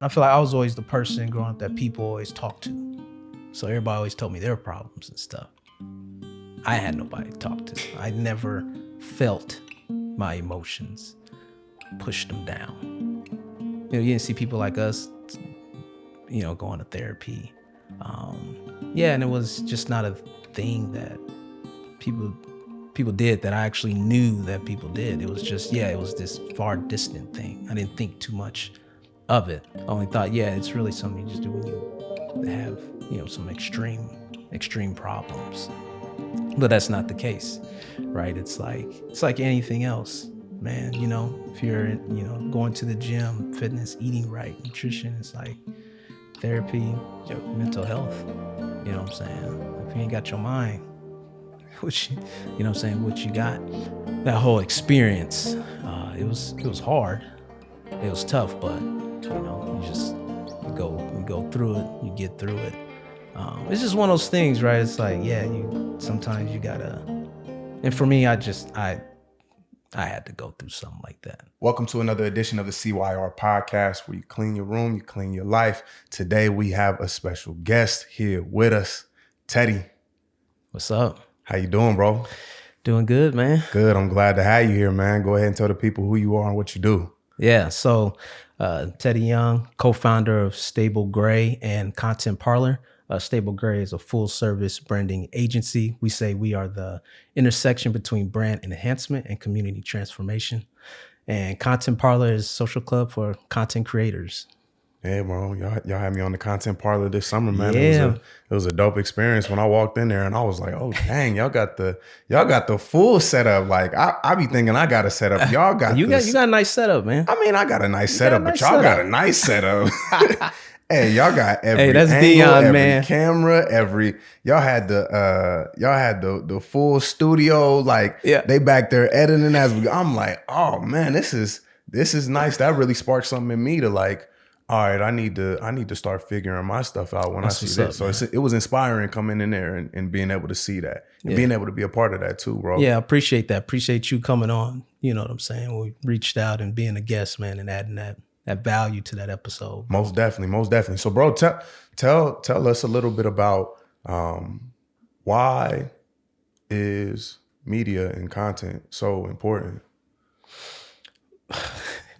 I feel like I was always the person growing up that people always talked to. So everybody always told me their problems and stuff. I had nobody to talk to. I never felt my emotions, pushed them down. You didn't see people like us, going to therapy. And it was just not a thing that people did that I actually knew that people did. It was just, it was this far distant thing. I didn't think too much of it. I only thought, it's really something you just do when you have, some extreme problems. But that's not the case, right? It's like anything else, man. If you're, going to the gym, fitness, eating right, nutrition, it's like therapy, your mental health. You know what I'm saying? If you ain't got your mind, what you got? That whole experience, it was hard. It was tough, but you go through it, you get through it. It's just one of those things, right? It's like, sometimes you gotta, and for me, I had to go through something like that. Welcome to another edition of the CYR podcast, where you clean your room, you clean your life. Today, we have a special guest here with us, Teddy. What's up? How you doing, bro? Doing good, man. Good. I'm glad to have you here, man. Go ahead and tell the people who you are and what you do. Yeah. So, Teddy Young, co-founder of Stable Gray and Content Parlor. Stable Gray is a full-service branding agency. We say we are the intersection between brand enhancement and community transformation. And Content Parlor is a social club for content creators. Yeah, bro. Y'all had me on the Content Parlor this summer, man. Yeah. It was a dope experience when I walked in there, and I was like, oh dang, y'all got the full setup. Like I be thinking I got a setup. Y'all got you got a nice setup, man. I mean, I got a nice setup, but y'all got a nice setup. Hey, y'all got every that's angle, Dion, every man. camera, y'all had the full studio. Like they back there editing as we go. I'm like, oh man, this is nice. That really sparked something in me to like, all right, I need to start figuring my stuff out when I see this. So it was inspiring coming in there and being able to see that and being able to be a part of that too, bro. Yeah, I appreciate that. Appreciate you coming on. You know what I'm saying? We reached out and being a guest, man, and adding that value to that episode. Most definitely. So, bro, tell us a little bit about why is media and content so important?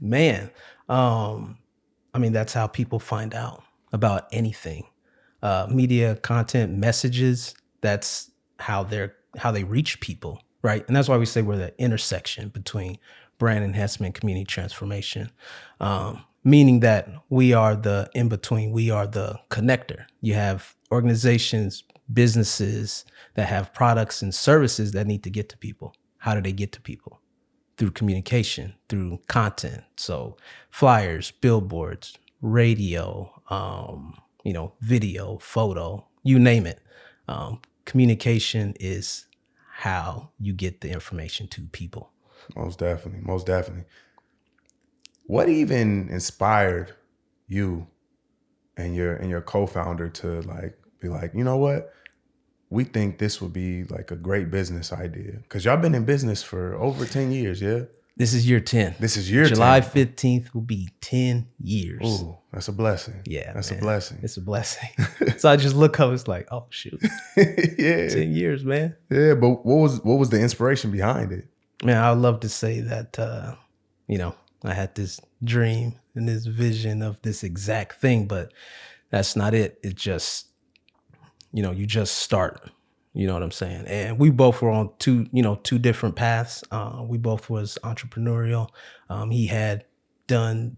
Man, I mean, that's how people find out about anything. Media, content, messages, that's how they reach people, right? And that's why we say we're the intersection between brand enhancement, community transformation, meaning that we are the in-between, we are the connector. You have organizations, businesses that have products and services that need to get to people. How do they get to people? Through communication, through content. So flyers, billboards, radio, video, photo, you name it. Communication is how you get the information to people. Most definitely. What even inspired you and your co-founder to like be like, you know what? We think this would be like a great business idea. Because y'all been in business for over 10 years, yeah? This is year 10. July 15th will be 10 years. Ooh, that's a blessing. Yeah, that's man. a blessing. It's a blessing. So I just look up, it's like, oh shoot. Yeah. 10 years, man. Yeah, but what was the inspiration behind it? Man, I would love to say that, I had this dream and this vision of this exact thing, but that's not it. It just, you just start, you know what I'm saying? And we both were on two different paths. We both was entrepreneurial. He had done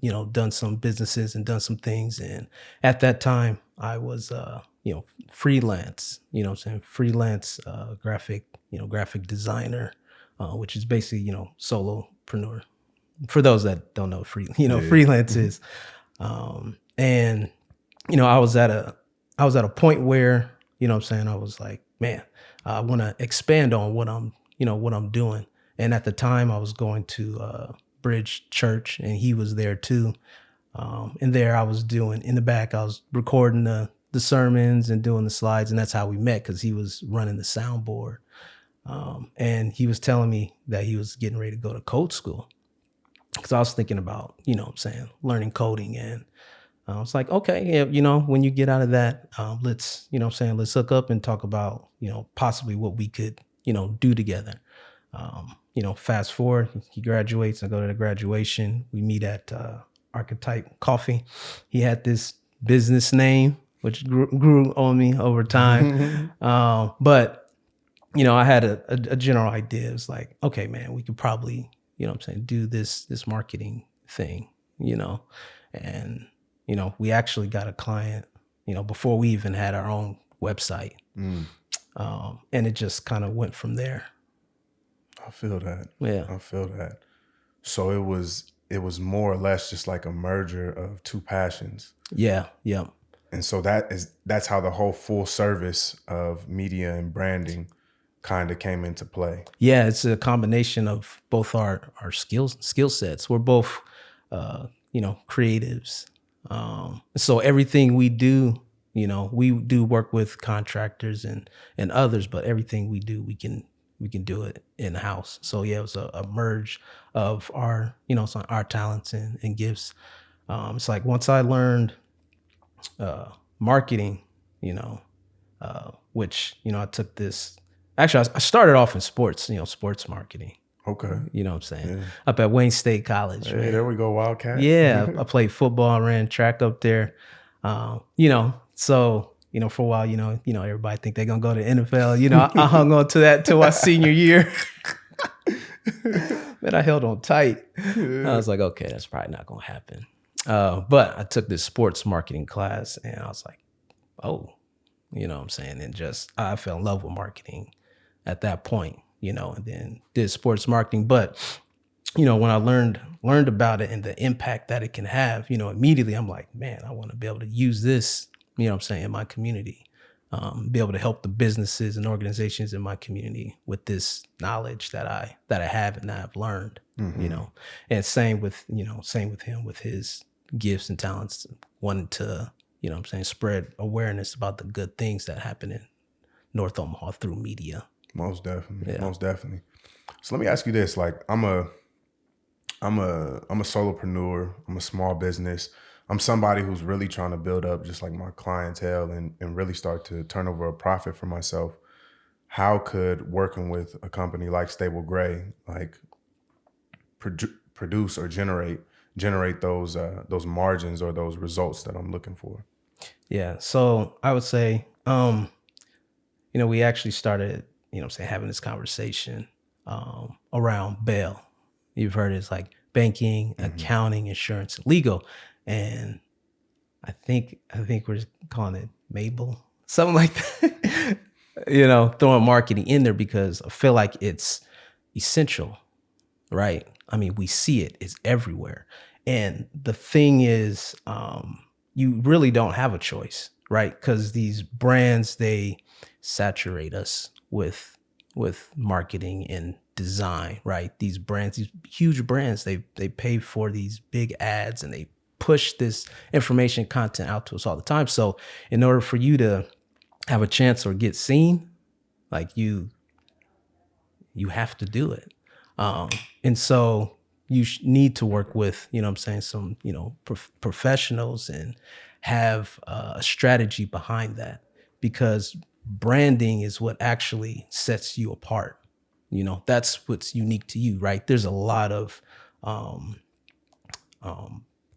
some businesses and done some things. And at that time I was, freelance, freelance, graphic designer, which is basically, solopreneur. For those that don't know, freelance is. And, I was at a point where, I was like, man, I want to expand on what I'm doing. And at the time I was going to Bridge Church and he was there too. And there I was in the back, I was recording the sermons and doing the slides. And that's how we met, because he was running the soundboard. And he was telling me that he was getting ready to go to code school. Because I was thinking about, learning coding. And I was like, okay, yeah, when you get out of that, let's, let's hook up and talk about, possibly what we could, do together. Fast forward, he graduates. I go to the graduation. We meet at Archetype Coffee. He had this business name, which grew on me over time. But I had a general idea. It was like, okay, man, we could probably, do this marketing thing, and, we actually got a client, before we even had our own website. And it just kind of went from there. I feel that. Yeah. I feel that. So it was more or less just like a merger of two passions. Yeah. Yeah. And so that's how the whole full service of media and branding kind of came into play. Yeah, it's a combination of both our skill sets. We're both creatives. So everything we do, we do work with contractors and others, but everything we do, we can do it in house. So yeah, it was a merge of our, our talents and gifts. It's like once I learned marketing, which, I took this, actually I started off in sports, sports marketing. Okay. You know what I'm saying? Yeah. Up at Wayne State College. Hey, there we go, Wildcat. Yeah, I played football, ran track up there. So, for a while, everybody think they're going to go to the NFL. I hung on to that till my senior year. Man, I held on tight. I was like, okay, that's probably not going to happen. But I took this sports marketing class and I was like, oh, you know what I'm saying? And I fell in love with marketing at that point, and then did sports marketing. But, when I learned about it and the impact that it can have, immediately I'm like, man, I want to be able to use this, in my community, be able to help the businesses and organizations in my community with this knowledge that I have and that I've learned, and same with him with his gifts and talents, wanting to, spread awareness about the good things that happen in North Omaha through media. Most definitely. Yeah. Most definitely. So let me ask you this, like I'm a solopreneur. I'm a small business. I'm somebody who's really trying to build up just like my clientele and really start to turn over a profit for myself. How could working with a company like Stable Gray, like produce or generate those margins or those results that I'm looking for? Yeah. So I would say, we actually started, having this conversation around bail. You've heard it's like banking, accounting, insurance, legal. And I think we're calling it Mabel, something like that, throwing marketing in there because I feel like it's essential, right? I mean, we see it, it's everywhere. And the thing is, you really don't have a choice, right? Because these brands, they saturate us with marketing and design, right? These brands, these huge brands, they pay for these big ads and they push this information content out to us all the time. So in order for you to have a chance or get seen, like you have to do it. And so you need to work with, some, professionals and have a strategy behind that, because branding is what actually sets you apart. That's what's unique to you, right? There's a lot of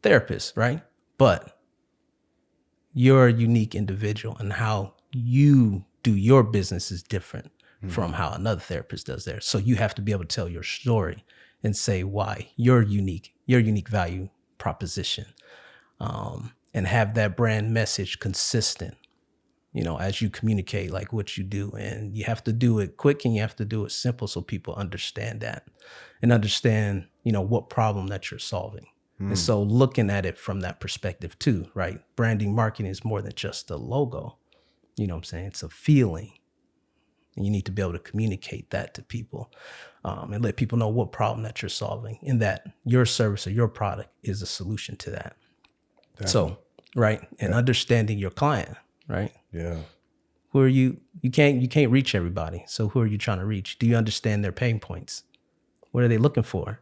therapists, right? But you're a unique individual, and how you do your business is different from how another therapist does theirs. So you have to be able to tell your story and say why you're unique, your unique value proposition, and have that brand message consistent, as you communicate like what you do. And you have to do it quick and you have to do it simple so people understand that and understand, what problem that you're solving. And so looking at it from that perspective too, right? Branding marketing is more than just a logo. It's a feeling. And you need to be able to communicate that to people, and let people know what problem that you're solving and that your service or your product is a solution to that. Definitely. So, right. And understanding your client, right? Yeah. Who are you? You can't reach everybody. So who are you trying to reach? Do you understand their pain points? What are they looking for?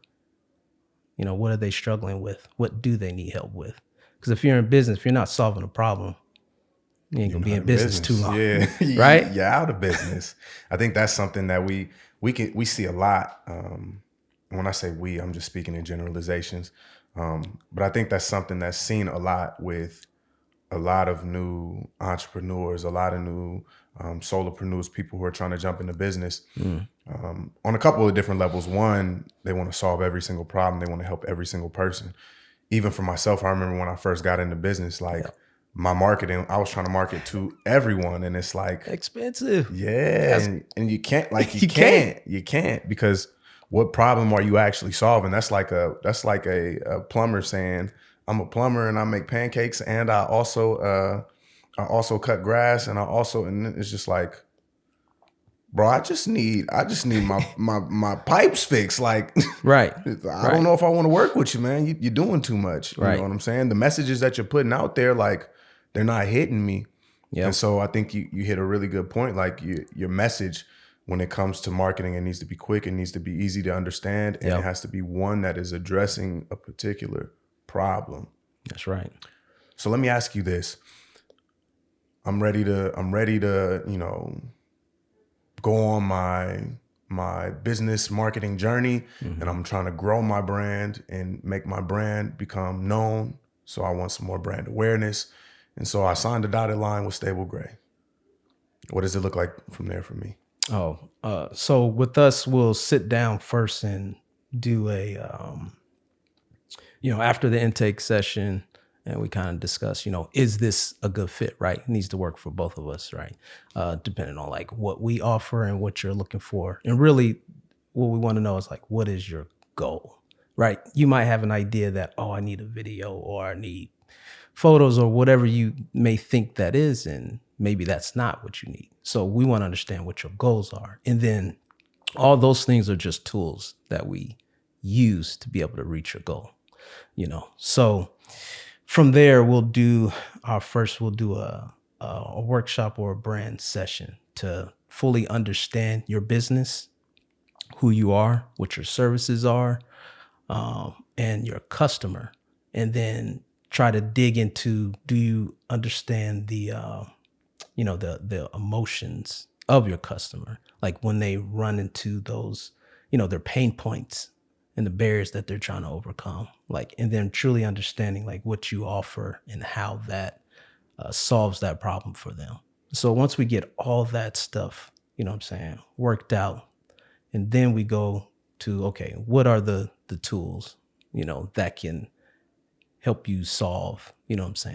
What are they struggling with? What do they need help with? Because if you're in business, if you're not solving a problem, you ain't gonna be in business too long. Yeah. Right? You're out of business. I think that's something that we see a lot. When I say we, I'm just speaking in generalizations. But I think that's something that's seen a lot with a lot of new entrepreneurs, a lot of new solopreneurs, people who are trying to jump into business on a couple of different levels. One, they want to solve every single problem. They want to help every single person. Even for myself, I remember when I first got into business, like my marketing, I was trying to market to everyone, and it's like expensive. Yeah, and you can't, like you can't because what problem are you actually solving? That's like a plumber saying, I'm a plumber and I make pancakes and I also cut grass and it's just like, bro, I just need my pipes fixed. Like, right. I don't know if I want to work with you, man. You're doing too much. You right. know what I'm saying? The messages that you're putting out there, like, they're not hitting me. Yep. And so I think you hit a really good point. Like your message, when it comes to marketing, it needs to be quick. It needs to be easy to understand. And it has to be one that is addressing a particular problem. That's right. So let me ask you this. I'm ready to, you know, go on my business marketing journey, and I'm trying to grow my brand and make my brand become known. So I want some more brand awareness. And so I signed a dotted line with Stable Gray. What does it look like from there for me? So with us, we'll sit down first and do a, after the intake session, and we kind of discuss, is this a good fit, right? It needs to work for both of us, right? Depending on like what we offer and what you're looking for. And really what we want to know is like, what is your goal, right? You might have an idea that, I need a video or I need photos or whatever you may think that is, and maybe that's not what you need. So we want to understand what your goals are. And then all those things are just tools that we use to be able to reach your goal, So from there, we'll do a workshop or a brand session to fully understand your business, who you are, what your services are, and your customer. And then try to dig into, do you understand the emotions of your customer? Like when they run into those, their pain points and the barriers that they're trying to overcome, like, and then truly understanding like what you offer and how that solves that problem for them. So once we get all that stuff, worked out, and then we go to, okay, what are the tools, that can help you solve,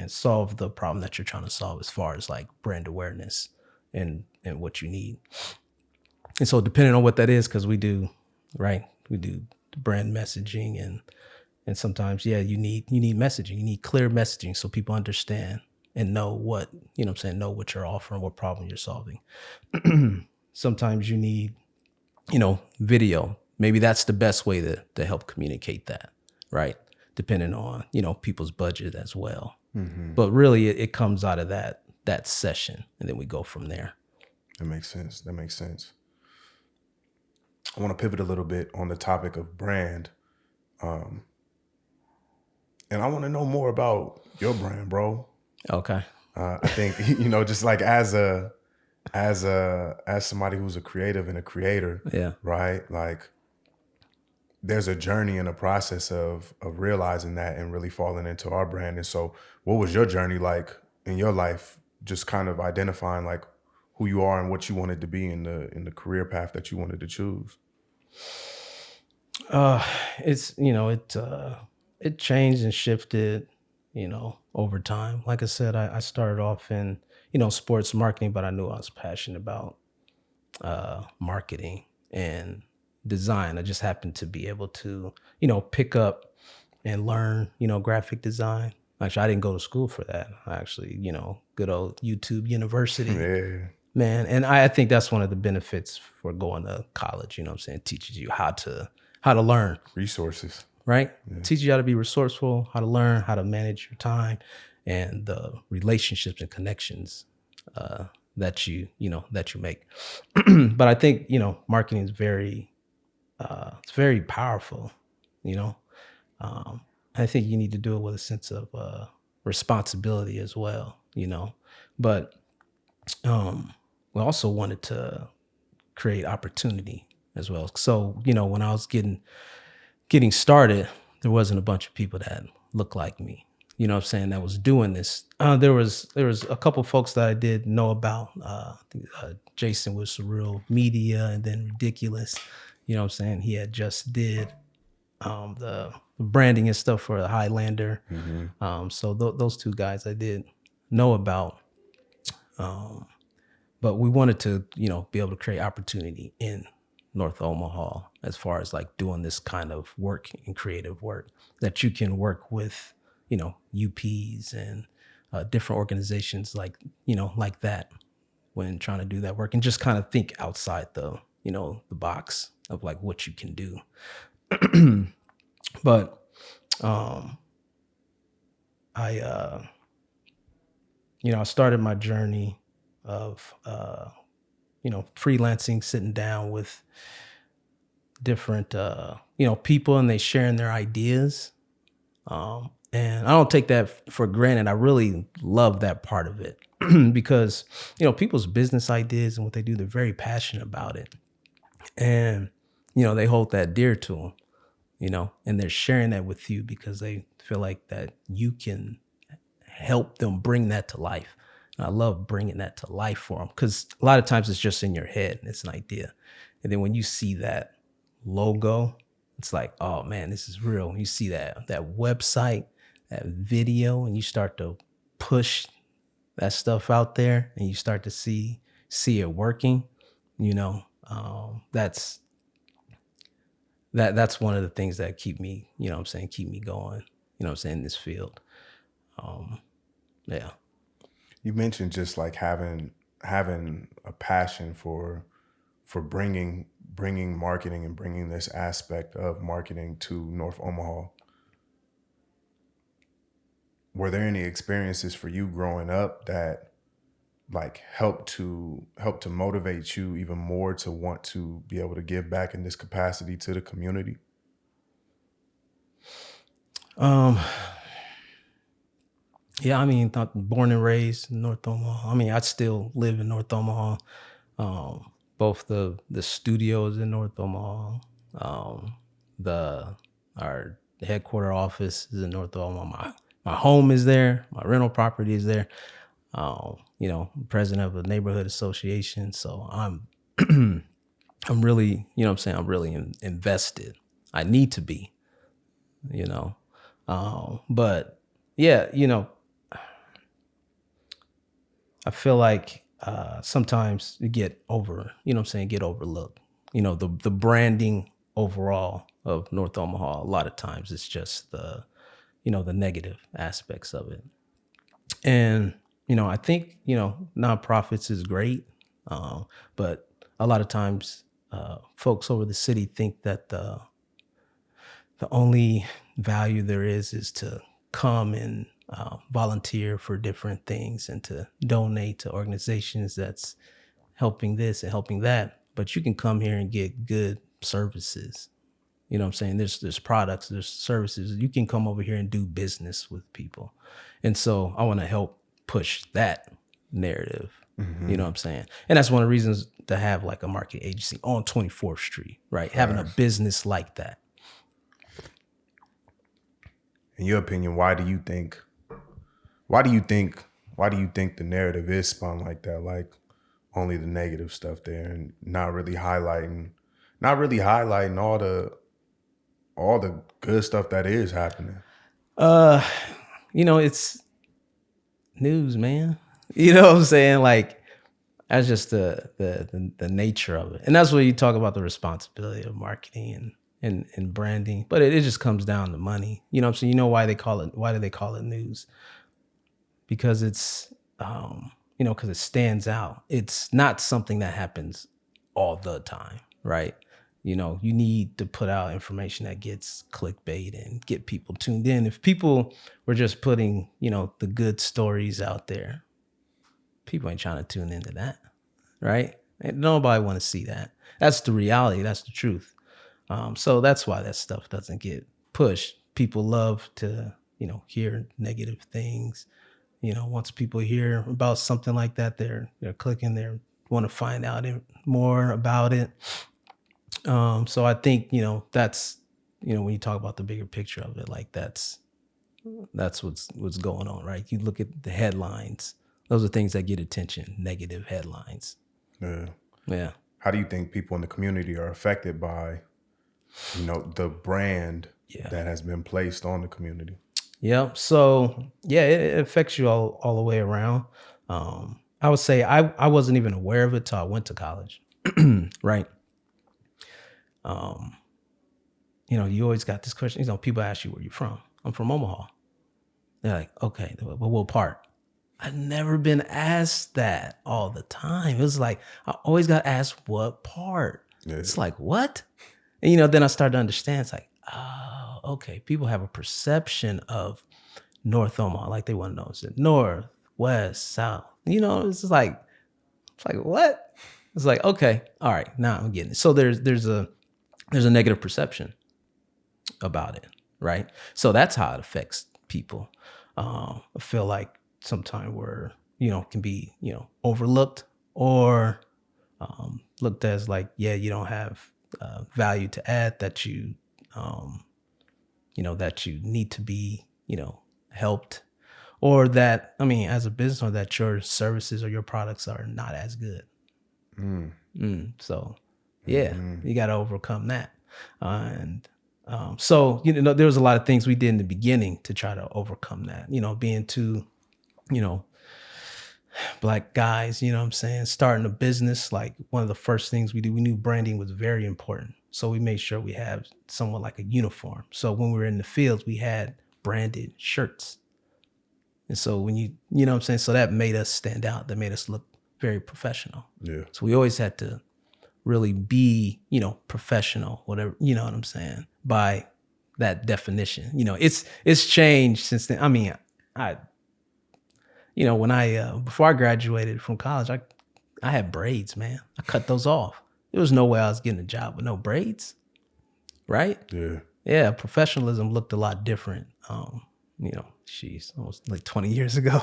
solve the problem that you're trying to solve as far as like brand awareness and what you need. And so depending on what that is, because we do brand messaging and sometimes, you need messaging, you need clear messaging so people understand and know what, know what you're offering, what problem you're solving. Sometimes you need, video. Maybe that's the best way to help communicate that, right? Depending on, people's budget as well. Mm-hmm. But really it comes out of that session, and then we go from there. That makes sense. I want to pivot a little bit on the topic of brand. And I want to know more about your brand, bro. Okay. I think, just like as somebody who's a creative and a creator, right? Like there's a journey and a process of realizing that and really falling into our brand. And so what was your journey like in your life, just kind of identifying like who you are and what you wanted to be in the career path that you wanted to choose? It's, it changed and shifted, over time. Like I said, I started off in, sports marketing, but I knew I was passionate about marketing and design. I just happened to be able to, pick up and learn, you graphic design. Actually, I didn't go to school for that. I actually, good old YouTube University. Yeah. Man. And I think that's one of the benefits for going to college, it teaches you how to learn. Resources. Right? Yeah. Teaches you how to be resourceful, how to learn, how to manage your time, and the relationships and connections that you make. But I think, marketing is it's very powerful, I think you need to do it with a sense of responsibility as well, but we also wanted to create opportunity as well. So, when I was getting started, there wasn't a bunch of people that looked like me, that was doing this. There was a couple folks that I did know about. Jason was Surreal Media, and then Ridiculous. He had just did the branding and stuff for the Highlander. So those two guys I did know about. But we wanted to, be able to create opportunity in North Omaha as far as like doing this kind of work and creative work that you can work with, UPs and different organizations like that when trying to do that work, and just kind of think outside the box of like what you can do. But I started my journey of freelancing, sitting down with different people, and they sharing their ideas. And I don't take that for granted. I really love that part of it because people's business ideas and what they do, they're very passionate about it, and they hold that dear to them, and they're sharing that with you because they feel like that you can help them bring that to life. And I love bringing that to life for them because a lot of times it's just in your head and it's an idea. And then when you see that logo, it's like, oh man, this is real. You see that website, that video, and you start to push that stuff out there and you start to see it working, that's one of the things that keep me, keep me going, in this field. Yeah. You mentioned just like having a passion for bringing marketing and bringing this aspect of marketing to North Omaha. Were there any experiences for you growing up that like helped to motivate you even more to want to be able to give back in this capacity to the community? Yeah, born and raised in North Omaha. I still live in North Omaha. Both the studios in North Omaha, our headquarter office is in North Omaha. My home is there. My rental property is there. President of a neighborhood association. So I'm really, I'm really invested. I need to be, but yeah, I feel like sometimes you get get overlooked. The branding overall of North Omaha, a lot of times it's just the negative aspects of it. And, I think, nonprofits is great. But a lot of times folks over the city think that the only value there is to come and volunteer for different things and to donate to organizations that's helping this and helping that. But you can come here and get good services. There's products, there's services. You can come over here and do business with people. And so I want to help push that narrative. Mm-hmm. And that's one of the reasons to have like a marketing agency on 24th Street, right? Having a business like that. In your opinion, why do you think the narrative is spun like that? Like only the negative stuff there and not really highlighting all the good stuff that is happening. It's news, man. You know what I'm saying? Like that's just the nature of it. And that's where you talk about the responsibility of marketing and branding. But it just comes down to money. You know what I'm saying? Why do they call it news? Because it's because it stands out. It's not something that happens all the time, right? You need to put out information that gets clickbait and get people tuned in. If people were just putting, the good stories out there, people ain't trying to tune into that, right? And nobody want to see that. That's the reality. That's the truth. So that's why that stuff doesn't get pushed. People love to, hear negative things. Once people hear about something like that, they're clicking, they want to find out more about it. So I think, that's, when you talk about the bigger picture of it, like that's what's going on, right? You look at the headlines. Those are things that get attention, negative headlines. Yeah. How do you think people in the community are affected by, the brand that has been placed on the community? Yeah. So yeah, it affects you all the way around. I would say I wasn't even aware of it till I went to college. Right. You always got this question, people ask you where you're from. I'm from Omaha. They're like, okay, but what part? I've never been asked that all the time. It was like, I always got asked what part. Yeah. It's like, what? And, then I started to understand. It's like, oh, okay. People have a perception of North Omaha. Like they want to know, is it north, west, south? It's like what? It's like, okay, all right, now I'm getting it. So there's a negative perception about it, right? So that's how it affects people. I feel like sometimes we're, can be, overlooked or looked as like, you don't have value to add, that you, that you need to be, helped, or that, as a business, or that your services or your products are not as good. So yeah, you got to overcome that. So, there was a lot of things we did in the beginning to try to overcome that, being two, Black guys, starting a business. Like one of the first things we knew branding was very important. So we made sure we have somewhat like a uniform. So when we were in the fields, we had branded shirts. And so when so that made us stand out. That made us look very professional. Yeah. So we always had to really be, professional, whatever, you know what I'm saying, by that definition. It's changed since then. When before I graduated from college, I had braids, man. I cut those off. There was no way I was getting a job with no braids, right? Yeah. Yeah, professionalism looked a lot different. Almost like 20 years ago.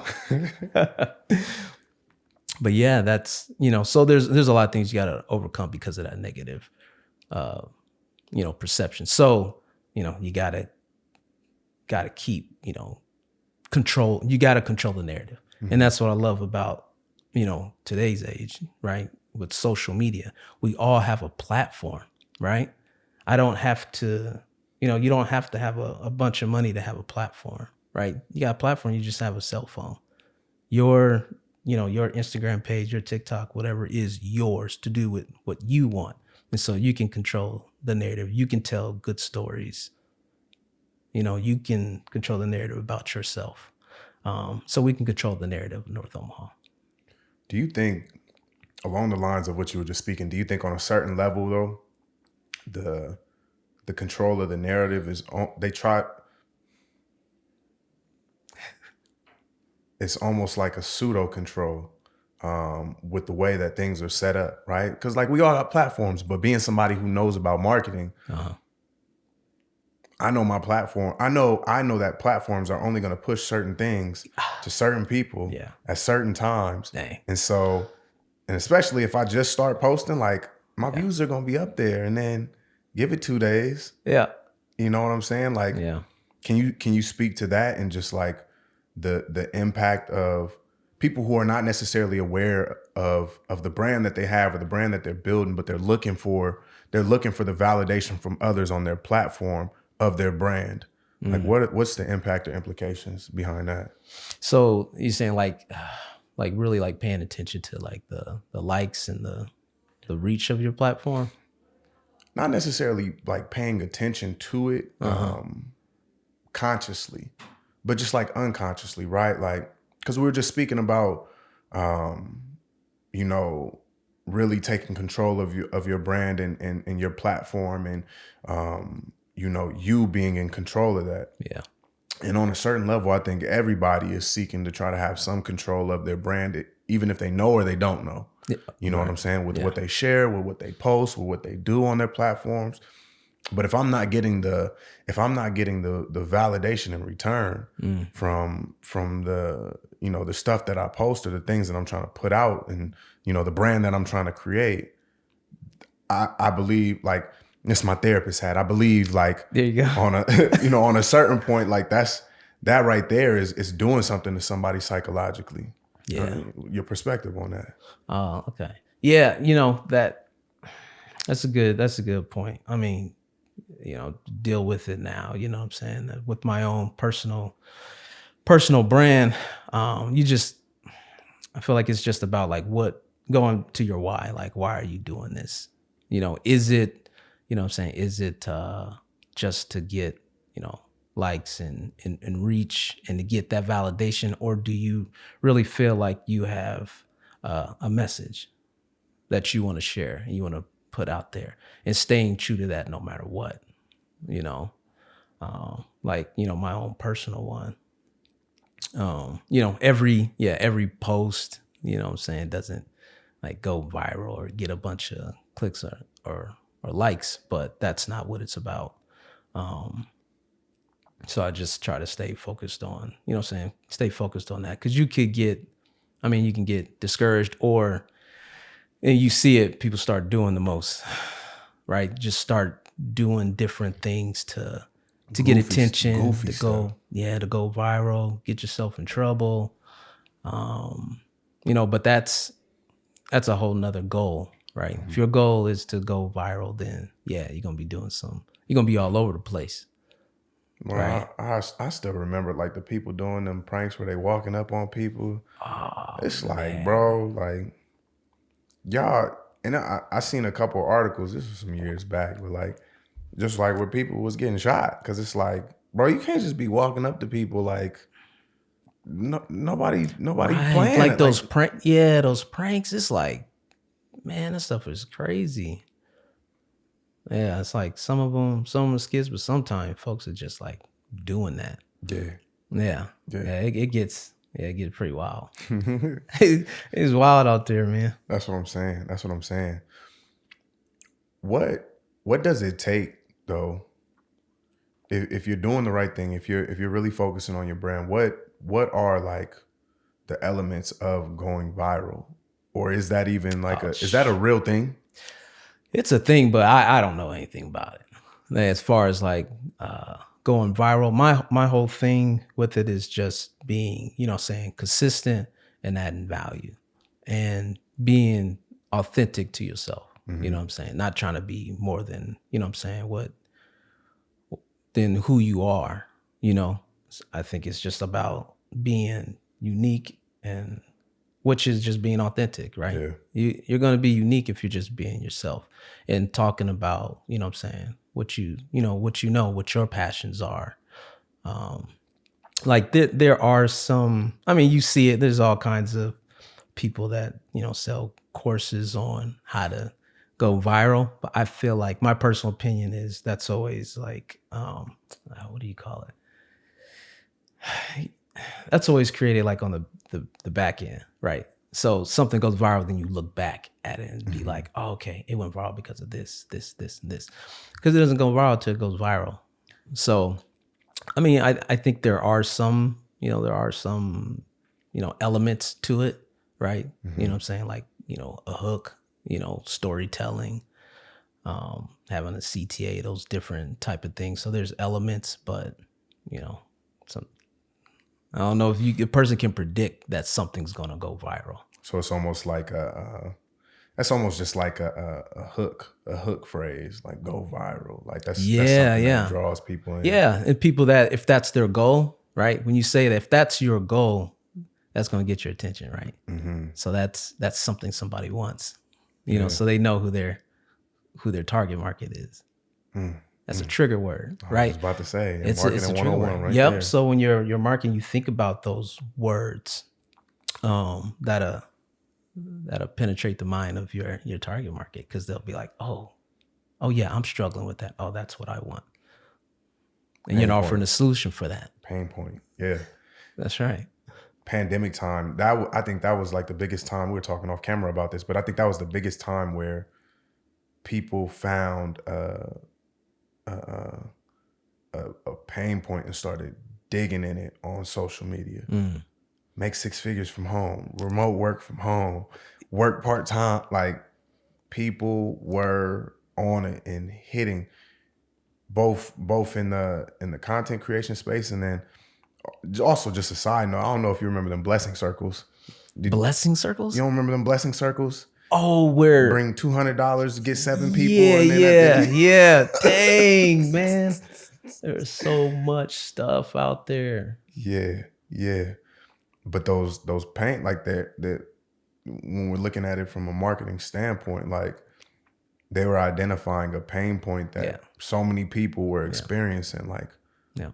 But yeah, that's, so there's a lot of things you got to overcome because of that negative, perception. So, you got to keep, control. You got to control the narrative. Mm-hmm. And that's what I love about, today's age, right? With social media, we all have a platform, right? I don't have to, you don't have to have a bunch of money to have a platform, right? You got a platform, you just have a cell phone. Your Instagram page, your TikTok, whatever is yours to do with what you want. And so you can control the narrative. You can tell good stories. You can control the narrative about yourself. So we can control the narrative of North Omaha. Do you think, along the lines of what you were just speaking, do you think on a certain level though, the control of the narrative is it's almost like a pseudo control with the way that things are set up, right? Because like we all got platforms, but being somebody who knows about marketing, I know my platform. I know that platforms are only going to push certain things to certain people at certain times. Dang. And so, and especially if I just start posting, like my views are going to be up there, and then give it 2 days. Yeah. You know what I'm saying? Like, can you speak to that and just like the impact of people who are not necessarily aware of the brand that they have or the brand that they're building, but they're looking for the validation from others on their platform of their brand. Like what's the impact or implications behind that? So you're saying like really like paying attention to like the likes and the reach of your platform? Not necessarily like paying attention to it consciously, but just like unconsciously, right? Like, because we were just speaking about, really taking control of your brand and your platform, and you being in control of that. Yeah. And on a certain level, I think everybody is seeking to try to have some control of their brand, even if they know or they don't know. Yeah. You know what I'm saying? With what they share, with what they post, with what they do on their platforms. But if I'm not getting the validation in return from the, you know, the stuff that I post or the things that I'm trying to put out and, you know, the brand that I'm trying to create, I believe, like, it's my therapist hat. I believe, like, there you go. On a you know, on a certain point, like that right there is doing something to somebody psychologically. Yeah. Your perspective on that. Oh, okay. Yeah, you know, that's a good point. I mean, you know, deal with it now, you know what I'm saying? With my own personal brand, I feel like it's just about like going to your why, like why are you doing this? You know, is it, you know what I'm saying, is it just to get, you know, likes and reach and to get that validation, or do you really feel like you have a message that you want to share and you want to put out there, and staying true to that no matter what, you know? Like, you know, my own personal one, you know, every post, you know what I'm saying, doesn't like go viral or get a bunch of clicks or likes, but that's not what it's about. So I just try to stay focused on, you know what I'm saying, stay focused on that. Cause you can get discouraged, or and you see it, people start doing the most, right? Just start doing different things to get attention, to go viral, get yourself in trouble. You know, but that's a whole nother goal, right? If your goal is to go viral, then yeah, you're gonna be all over the place. Well, right. I still remember like the people doing them pranks where they walking up on people. Oh, it's like, man. Bro, like y'all, and I seen a couple of articles, this was some years back, but like, just like where people was getting shot. Cause it's like, bro, you can't just be walking up to people like, nobody right. Playing like those those pranks. It's like, man, that stuff is crazy. Yeah, it's like some of them skits, but sometimes folks are just like doing that. Yeah. It gets pretty wild. It's wild out there, man. That's what I'm saying. What does it take though? If you're doing the right thing, if you're really focusing on your brand, what are like the elements of going viral? Or is that even like is that a real thing? It's a thing, but I don't know anything about it. As far as like going viral, my whole thing with it is just being, you know, saying consistent and adding value and being authentic to yourself. Mm-hmm. You know what I'm saying? Not trying to be more than, you know what I'm saying, than who you are, you know? I think it's just about being unique, and which is just being authentic, right? Yeah. You're going to be unique if you're just being yourself and talking about, you know what I'm saying, what your passions are. Like there are some, I mean, you see it, there's all kinds of people that, you know, sell courses on how to go viral. But I feel like my personal opinion is that's always like, what do you call it? That's always created like on the back end, right? So something goes viral, then you look back at it and be like, oh, okay, it went viral because of this, and this. Because it doesn't go viral till it goes viral. So, I mean, I think there are some elements to it, right? Mm-hmm. You know what I'm saying? Like, you know, a hook, you know, storytelling, having a CTA, those different type of things. So there's elements, but, you know, I don't know if a person can predict that something's gonna go viral. So it's almost like that's almost just like a hook phrase, like go viral. Like that's something that draws people in. Yeah, and people that if that's their goal, right? When you say that if that's your goal, that's gonna get your attention, right? Mm-hmm. So that's something somebody wants, you know, so they know who their target market is. That's a trigger word, right? I was about to say, it's a trigger word. Right yep. There. So when you're marketing, you think about those words that'll penetrate the mind of your target market, because they'll be like, oh yeah, I'm struggling with that. Oh, that's what I want, and you're offering a solution for that pain point. Yeah, that's right. Pandemic time. I think that was like the biggest time. We were talking off camera about this, but I think that was the biggest time where people found a, a pain point and started digging in it on social media. Make 6 figures from home, remote work from home, work part-time. Like, people were on it and hitting both in the content creation space, and then also, just a side note, I don't know if you remember them blessing circles. Blessing circles? You don't remember them blessing circles? Oh, where bring $200 to get 7 people. And then yeah. Dang, man. There's so much stuff out there. Yeah. But those paint, like that when we're looking at it from a marketing standpoint, like, they were identifying a pain point that so many people were experiencing. Like,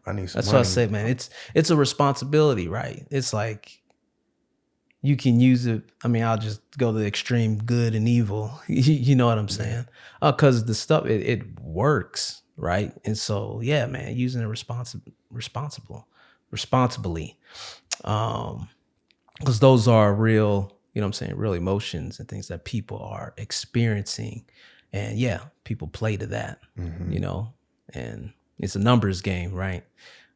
I need some That's money. what I say, man. It's a responsibility, right? It's like, you can use it. I mean, I'll just go to the extreme good and evil. You know what I'm saying? Because the stuff, it works, right? And so, yeah, man, using it responsibly. Because those are real, you know what I'm saying, real emotions and things that people are experiencing. And yeah, people play to that, you know, and it's a numbers game, right?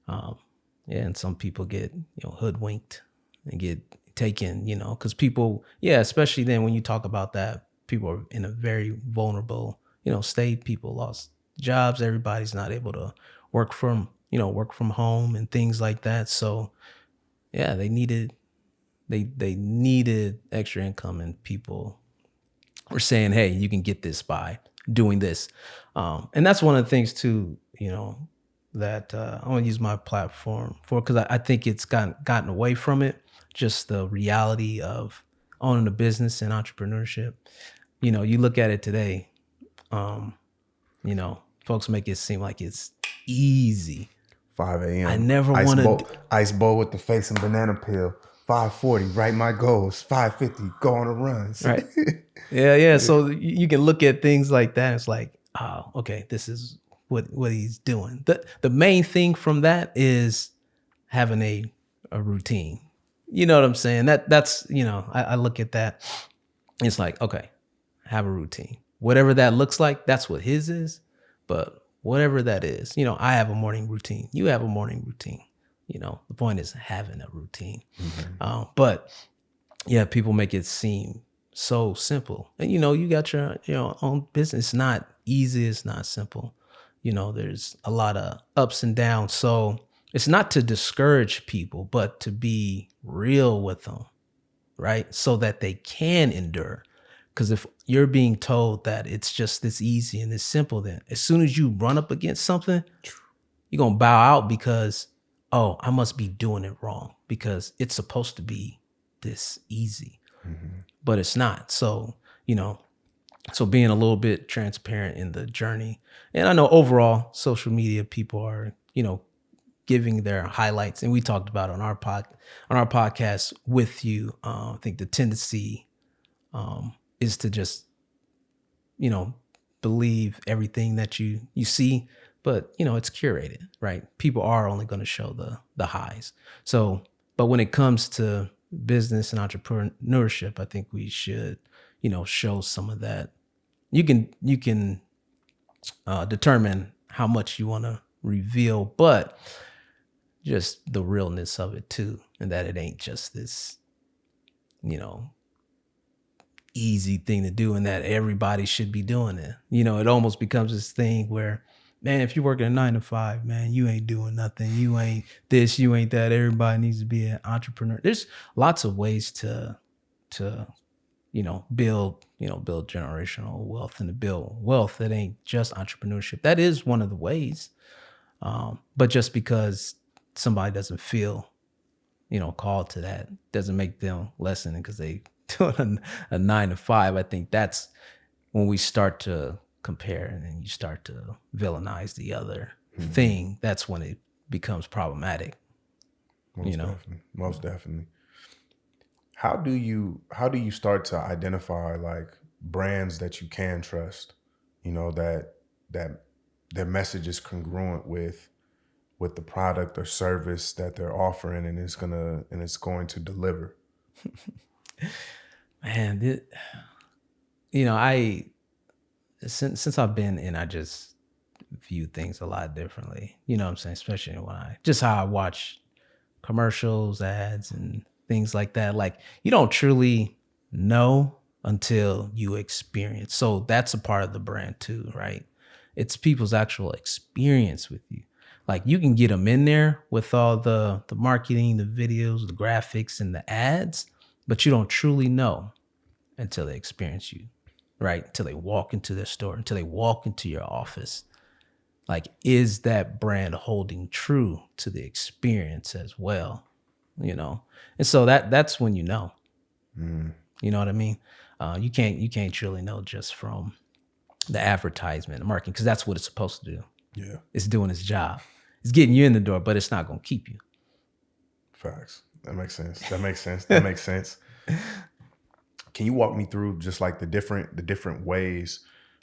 And some people get, hoodwinked and get taken, because people, especially then when you talk about that, people are in a very vulnerable, state. People lost jobs. Everybody's not able to work from home and things like that. So yeah, they needed extra income, and people were saying, hey, you can get this by doing this. And that's one of the things too, that I want to use my platform for, because I think it's gotten away from it. Just the reality of owning a business and entrepreneurship. You look at it today, folks make it seem like it's easy. 5 a.m. I never wanted ice bowl with the face and banana peel. 5:40, write my goals. 5:50, go on the runs. Right. Yeah. So you can look at things like that. It's like, oh, okay, this is what he's doing. The main thing from that is having a routine. You know what I'm saying? That's I look at that. It's like, okay, have a routine. Whatever that looks like, that's what his is. But whatever that is, I have a morning routine. You have a morning routine. The point is having a routine. But yeah, people make it seem so simple. And you got your own business. It's not easy. It's not simple. There's a lot of ups and downs. So it's not to discourage people, but to be real with them, right? So that they can endure. Because if you're being told that it's just this easy and this simple, then as soon as you run up against something, you're going to bow out because, oh, I must be doing it wrong because it's supposed to be this easy, but it's not. So, so being a little bit transparent in the journey. And I know overall social media people are, giving their highlights, and we talked about on our podcast with you. I think the tendency is to just, believe everything that you see, but it's curated, right? People are only going to show the highs. So, but when it comes to business and entrepreneurship, I think we should, show some of that. You can determine how much you want to reveal, but just the realness of it too, and that it ain't just this, easy thing to do, and that everybody should be doing it. It almost becomes this thing where, man, if you're working a 9 to 5, man, you ain't doing nothing. You ain't this, you ain't that. Everybody needs to be an entrepreneur. There's lots of ways to build generational wealth and to build wealth. That ain't just entrepreneurship. That is one of the ways. But just because somebody doesn't feel, called to that doesn't make them less than it because they doing a 9 to 5. I think that's when we start to compare, and then you start to villainize the other thing. That's when it becomes problematic. Most definitely. How do you start to identify like brands that you can trust? That their message is congruent with the product or service that they're offering, and it's going to deliver. Man, I since I've been in, I just view things a lot differently. You know what I'm saying? Especially when just how I watch commercials, ads, and things like that. Like, you don't truly know until you experience. So that's a part of the brand too, right? It's people's actual experience with you. Like, you can get them in there with all the marketing, the videos, the graphics, and the ads, but you don't truly know until they experience you, right? Until they walk into their store, until they walk into your office. Like, is that brand holding true to the experience as well? You know? And so that's when you know. You know what I mean? You can't truly know just from the advertisement, the marketing, because that's what it's supposed to do. Yeah. It's doing its job. It's getting you in the door, but it's not going to keep you. Facts. That makes sense. That makes sense. That makes sense. Can you walk me through just like the different ways?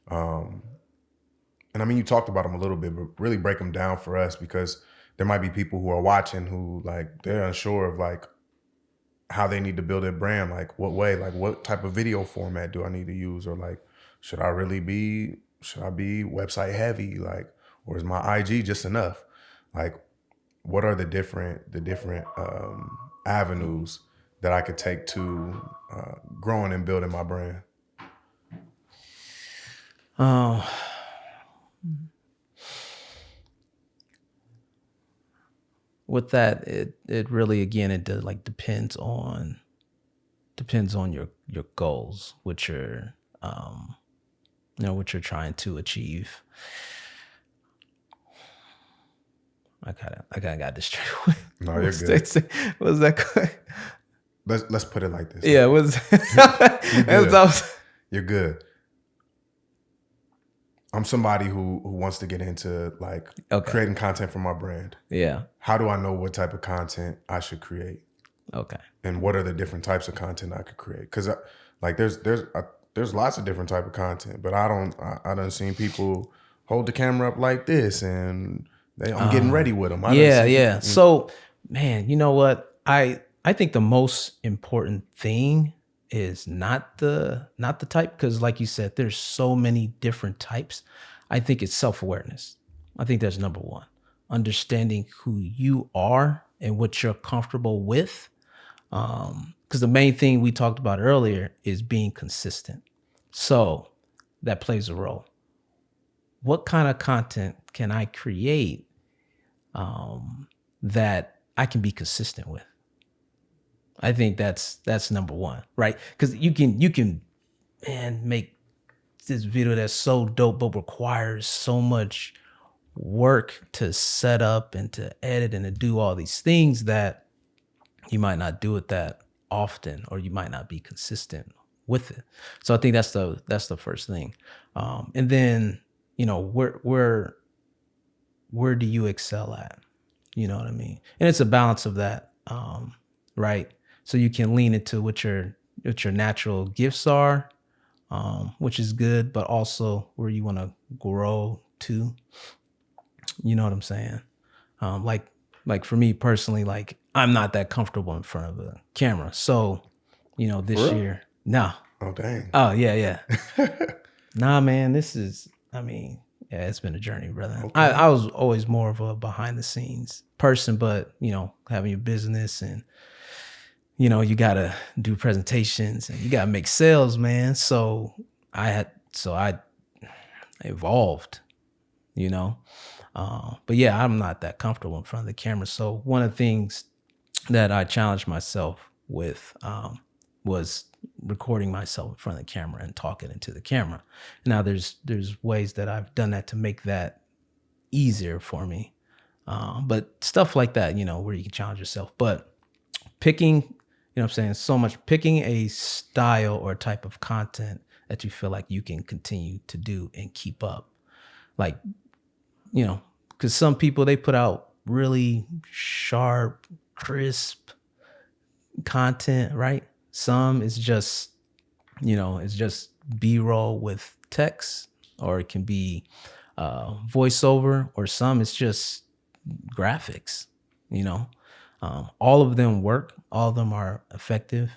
And I mean, you talked about them a little bit, but really break them down for us, because there might be people who are watching who, like, they're unsure of like how they need to build their brand. Like, what way, like what type of video format do I need to use? Or like, should I be website heavy? Like, or is my IG just enough? Like, what are the different avenues that I could take to growing and building my brand? With that, it really, again, it does, like, depends on your goals, which are what you're trying to achieve. I kind of got distracted. No, you're good. What was that? Let's put it like this. Yeah, You're good. I'm somebody who wants to get into like creating content for my brand. Yeah. How do I know what type of content I should create? Okay. And what are the different types of content I could create? Because like there's lots of different type of content, but I done seen people hold the camera up like this, and I'm getting ready with them. Yeah. So, man, you know what? I think the most important thing is not the type, because like you said, there's so many different types. I think it's self-awareness. I think that's number one. Understanding who you are and what you're comfortable with. Because the main thing we talked about earlier is being consistent. So that plays a role. What kind of content can I create that I can be consistent with? I think that's number one, right? Because you can make this video that's so dope, but requires so much work to set up and to edit and to do all these things that you might not do it that often, or you might not be consistent with it. So I think that's the first thing. And then, where do you excel at? You know what I mean? And it's a balance of that, right? So you can lean into what your natural gifts are, which is good, but also where you want to grow to. You know what I'm saying? Like for me personally, like, I'm not that comfortable in front of a camera. So, this year, no. Oh, dang. Oh, yeah. Nah, man, it's been a journey, brother. Okay. I was always more of a behind the scenes person, but, having your business and, you got to do presentations and you got to make sales, man. So I evolved, but yeah, I'm not that comfortable in front of the camera. So one of the things that I challenged myself with was recording myself in front of the camera and talking into the camera. Now there's ways that I've done that to make that easier for me. But stuff like that, where you can challenge yourself, but picking, picking a style or type of content that you feel like you can continue to do and keep up. Like, because some people, they put out really sharp, crisp content, right? Some is just, it's just B-roll with text, or it can be voiceover, or some it's just graphics, all of them work. All of them are effective,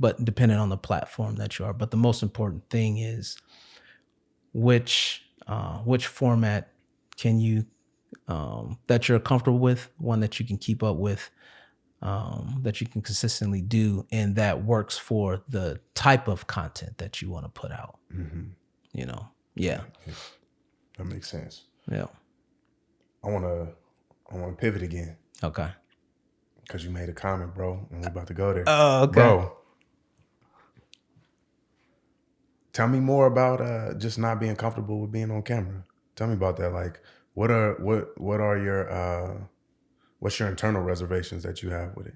but depending on the platform that you are. But the most important thing is which format can you that you're comfortable with, one that you can keep up with, that you can consistently do, and that works for the type of content that you want to put out. You know, yeah, that makes sense. Yeah. I want to pivot again. Okay. Because you made a comment, bro, and we're about to go there. Oh, okay. Bro, tell me more about just not being comfortable with being on camera. Tell me about that. Like, what are your what's your internal reservations that you have with it?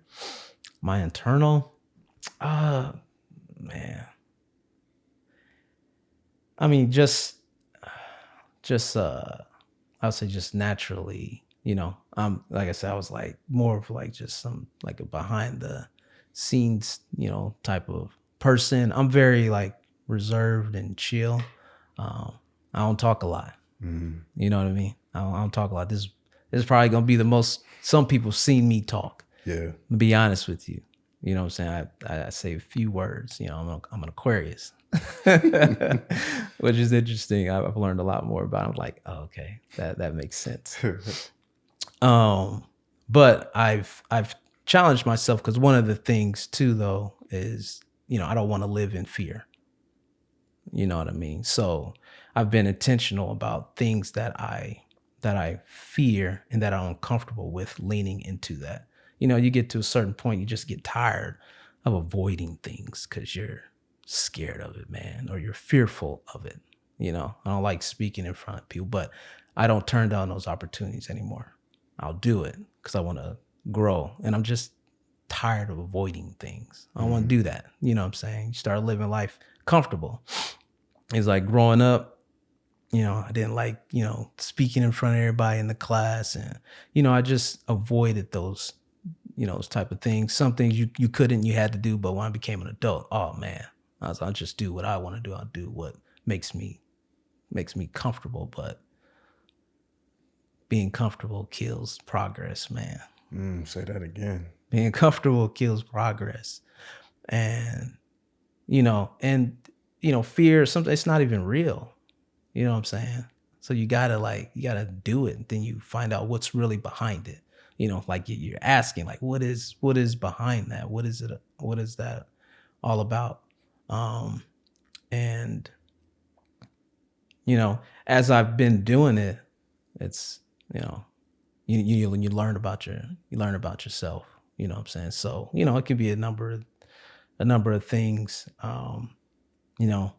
My internal, man. I mean, just I would say just naturally, you know, like I said, I was like more of like just some like a behind the scenes, you know, type of person. I'm very like reserved and chill. I don't talk a lot. You know what I mean? I don't talk a lot. This is probably gonna be the most some people seen me talk. Yeah. To be honest with you. You know what I'm saying? I say a few words. You know, I'm an Aquarius. Which is interesting. I've learned a lot more about it. I'm like, oh, okay, that makes sense. But I've challenged myself because one of the things too, though, is, you know, I don't want to live in fear. You know what I mean? So I've been intentional about things that I fear and that I'm uncomfortable with, leaning into that. You know, you get to a certain point, you just get tired of avoiding things because you're scared of it, man, or you're fearful of it. You know, I don't like speaking in front of people, but I don't turn down those opportunities anymore. I'll do it because I want to grow, and I'm just tired of avoiding things. I don't want to do that. You know what I'm saying? You start living life comfortable. It's like growing up, you know, I didn't like, you know, speaking in front of everybody in the class, and, you know, I just avoided those, you know, those type of things. Some things you couldn't, you had to do, but when I became an adult, oh man, I'll just do what I want to do. I'll do what makes me comfortable, but being comfortable kills progress, man. Say that again. Being comfortable kills progress. And, you know, fear, something, it's not even real. You know what I'm saying? So you gotta do it. And then you find out what's really behind it. You know, like you're asking, like, what is behind that? What is it? What is that all about? And, you know, as I've been doing it, it's, you know, you learn about yourself, you know what I'm saying? So, you know, it can be a number of things, you know,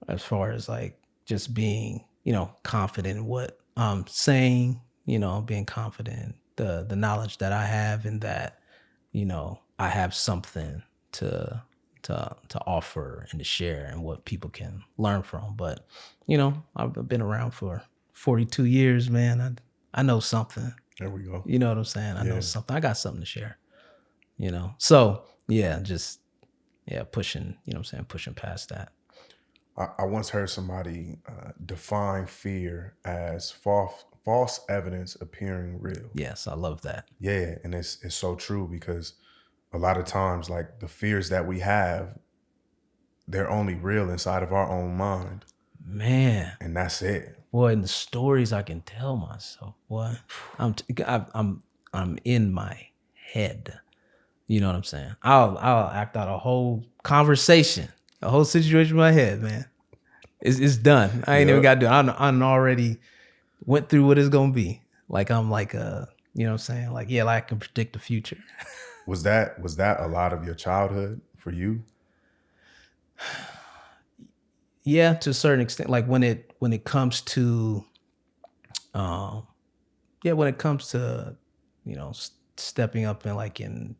as far as like just being, you know, confident in what I'm saying, you know, being confident in the knowledge that I have, and that, you know, I have something to offer and to share, and what people can learn from. But, you know, I've been around for 42 years, man. I know something. There we go. You know what I'm saying? I know something. I got something to share, you know? So yeah, pushing, you know what I'm saying? Pushing past that. I once heard somebody define fear as false evidence appearing real. Yes, I love that. Yeah, and it's so true, because a lot of times, like, the fears that we have, they're only real inside of our own mind. Man. And that's it. Boy, and the stories I can tell myself, boy, I'm in my head. You know what I'm saying? I'll act out a whole conversation, a whole situation in my head, man. It's done. I ain't even got to do it. I already went through what it's gonna be. Like I'm like you know what I'm saying? Like, yeah, like I can predict the future. Was that a lot of your childhood for you? Yeah, to a certain extent. Like when it comes to, when it comes to, you know, stepping up in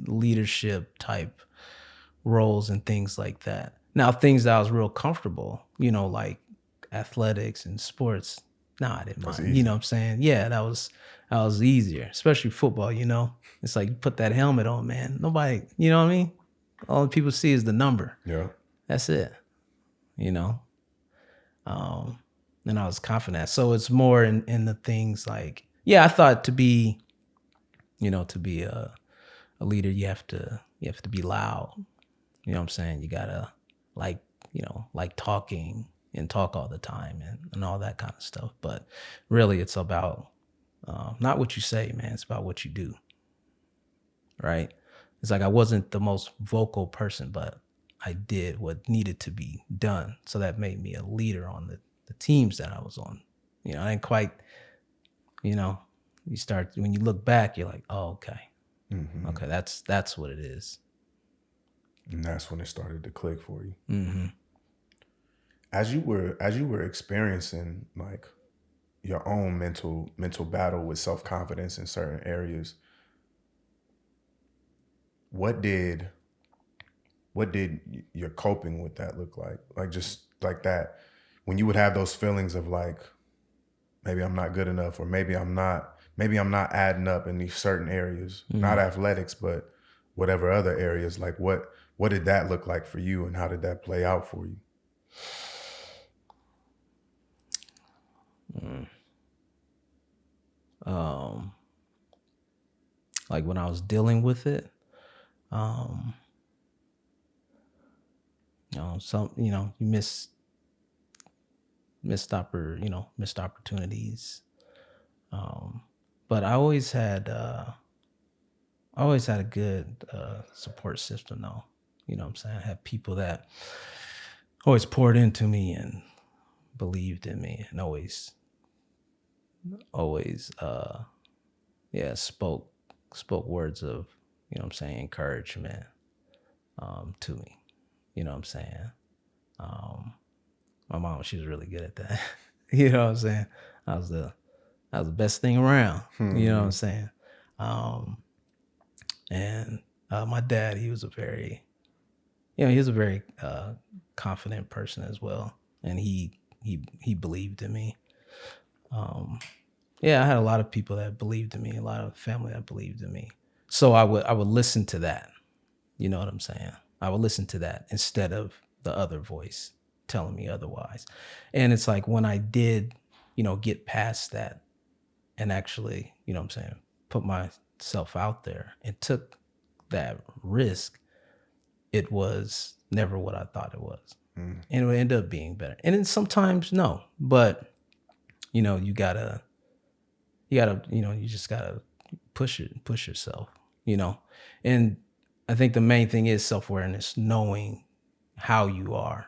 leadership type roles and things like that. Now, things that I was real comfortable, you know, like athletics and sports. Nah, I didn't mind. You know what I'm saying? Yeah, that was easier, especially football. You know, it's like you put that helmet on, man. Nobody, you know what I mean? All people see is the number. Yeah. That's it, you know? And I was confident. So it's more in the things like, yeah, I thought to be a leader, you have to be loud. You know what I'm saying? You gotta like talking and talk all the time and all that kind of stuff. But really, it's about not what you say, man. It's about what you do, right? It's like I wasn't the most vocal person, but I did what needed to be done. So that made me a leader on the teams that I was on. I didn't quite, you start, when you look back, you're like, oh, okay. Mm-hmm. Okay, that's what it is. And that's when it started to click for you. Mm-hmm. As you were experiencing like your own mental battle with self-confidence in certain areas, what did your coping with that look like? Like just like that, when you would have those feelings of like, maybe I'm not good enough, or maybe I'm not adding up in these certain areas, not athletics, but whatever other areas, like what did that look like for you, and how did that play out for you? Like when I was dealing with it, you missed opportunities. But I always had a good support system though. You know what I'm saying? I had people that always poured into me and believed in me, and always spoke words of, encouragement to me. You know what I'm saying? My mom, she was really good at that. You know what I'm saying? That was the best thing around. Mm-hmm. You know what I'm saying? And my dad, he was a very confident person as well, and he believed in me. I had a lot of people that believed in me, a lot of family that believed in me. So I would listen to that. You know what I'm saying? I would listen to that instead of the other voice telling me otherwise. And it's like when I did, get past that and actually, put myself out there and took that risk, it was never what I thought it was. And it would end up being better. And then sometimes no, but you just gotta push yourself, and I think the main thing is self-awareness, knowing how you are,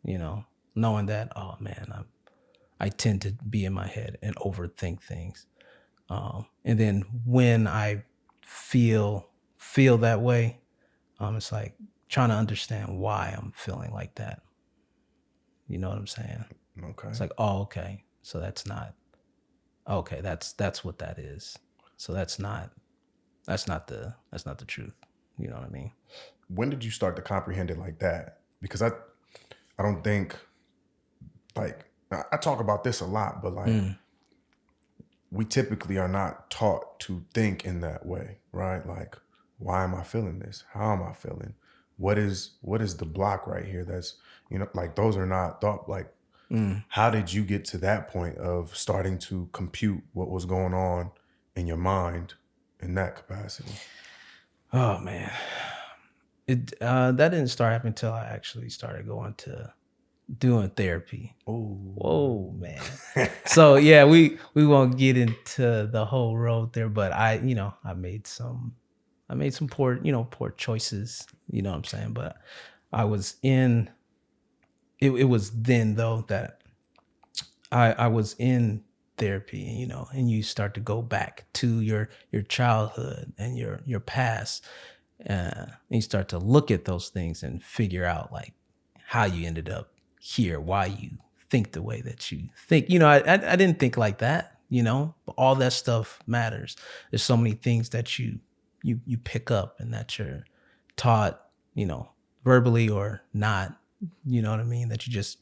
knowing that, oh man, I tend to be in my head and overthink things. And then when I feel that way, it's like trying to understand why I'm feeling like that. You know what I'm saying? Okay. It's like, oh, okay. So that's not, okay. That's what that is. So that's not the truth. You know what I mean? When did you start to comprehend it like that? Because I don't think, like, I talk about this a lot, but like, we typically are not taught to think in that way, right? Like, why am I feeling this? How am I feeling? What is the block right here? That's, like, those are not thought, like, how did you get to that point of starting to compute what was going on in your mind in that capacity? Oh man, that didn't start happening until I actually started going to doing therapy. Oh, whoa, man. So yeah, we won't get into the whole road there, but I made some poor choices. You know what I'm saying? But I was in. It was then though that I was in therapy, and you start to go back to your childhood and your past, and you start to look at those things and figure out like how you ended up here, why you think the way that you think. I didn't think like that, but all that stuff matters. There's so many things that you pick up and that you're taught, verbally or not, you know what I mean, that you just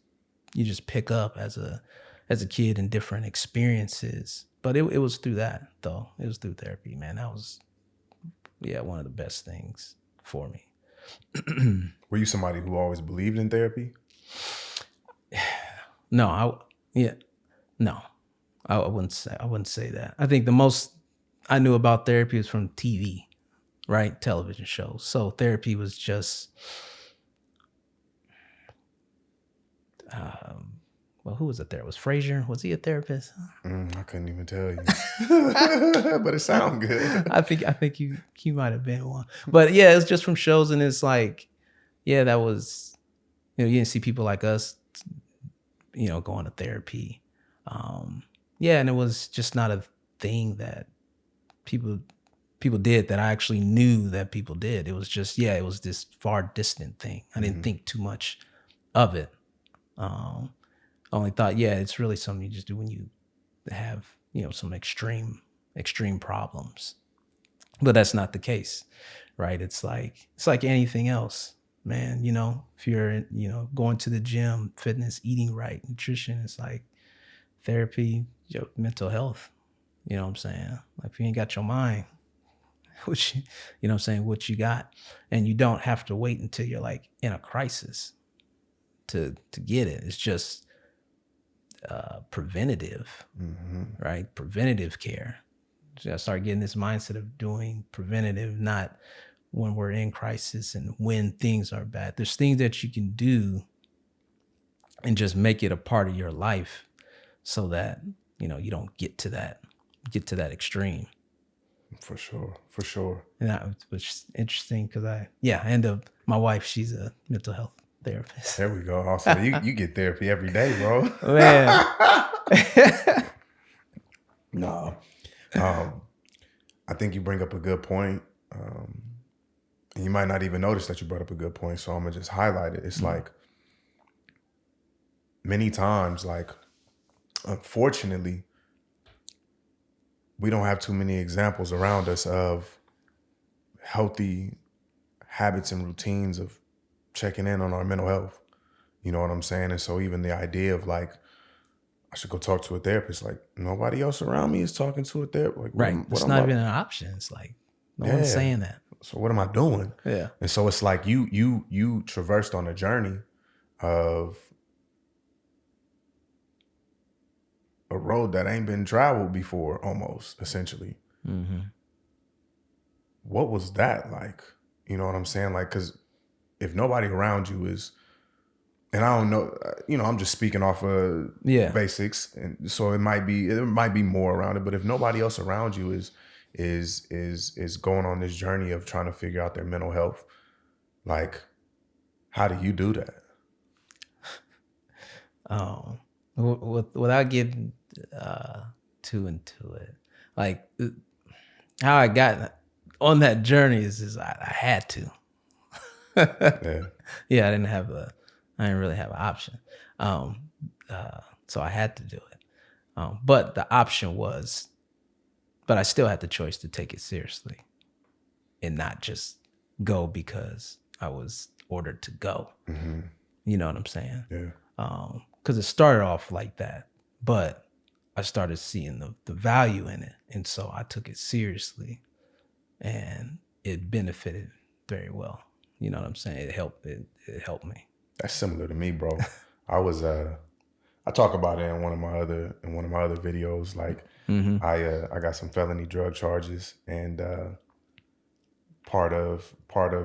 pick up as a kid in different experiences. But it was through that though. It was through therapy, man. That was one of the best things for me. Were you somebody who always believed in therapy? No, I wouldn't say that. I think the most I knew about therapy was from TV, right? Television shows. So therapy was just well, who was it there? Was Frazier? Was he a therapist? I couldn't even tell you, but it sounded good. I think you might have been one. But yeah, it's just from shows, and it's like, yeah, that was, you didn't see people like us, going to therapy. Yeah, and it was just not a thing that people did that I actually knew that people did. It was just, it was this far distant thing. I didn't think too much of it. I only thought, it's really something you just do when you have, some extreme problems. But that's not the case, right? It's like anything else, man. If you're, going to the gym, fitness, eating right, nutrition, it's like therapy, mental health. You know what I'm saying? Like, if you ain't got your mind, what you got, and you don't have to wait until you're like in a crisis to get it. It's just preventative, right? Preventative care. So I start getting this mindset of doing preventative, not when we're in crisis and when things are bad. There's things that you can do and just make it a part of your life so that, you don't get to that extreme. For sure. And that was interesting because I end up, my wife, she's a mental health therapist. There we go. Also, you get therapy every day, bro. Man. No. I think you bring up a good point. And you might not even notice that you brought up a good point. So I'm going to just highlight it. It's like many times, like, unfortunately, we don't have too many examples around us of healthy habits and routines of checking in on our mental health. You know what I'm saying? And so even the idea of like, I should go talk to a therapist, like nobody else around me is talking to a therapist. Like, right. It's not even an option. It's like, no one's saying that. So what am I doing? Yeah. And so it's like you traversed on a journey of a road that ain't been traveled before, almost, essentially. Mm-hmm. What was that like? You know what I'm saying? Like, because if nobody around you is, and I don't know, I'm just speaking off of basics, and so it might be more around it. But if nobody else around you is going on this journey of trying to figure out their mental health, like, how do you do that? Without getting too into it, like how I got on that journey is I had to. Yeah, I didn't really have an option. So I had to do it. But the option was, but I still had the choice to take it seriously and not just go because I was ordered to go. Mm-hmm. You know what I'm saying? Yeah. Because it started off like that, but I started seeing the value in it. And so I took it seriously and it benefited very well. You know what I'm saying? It helped me. That's similar to me, bro. I talk about it in one of my other videos. Like, mm-hmm. I got some felony drug charges, and part of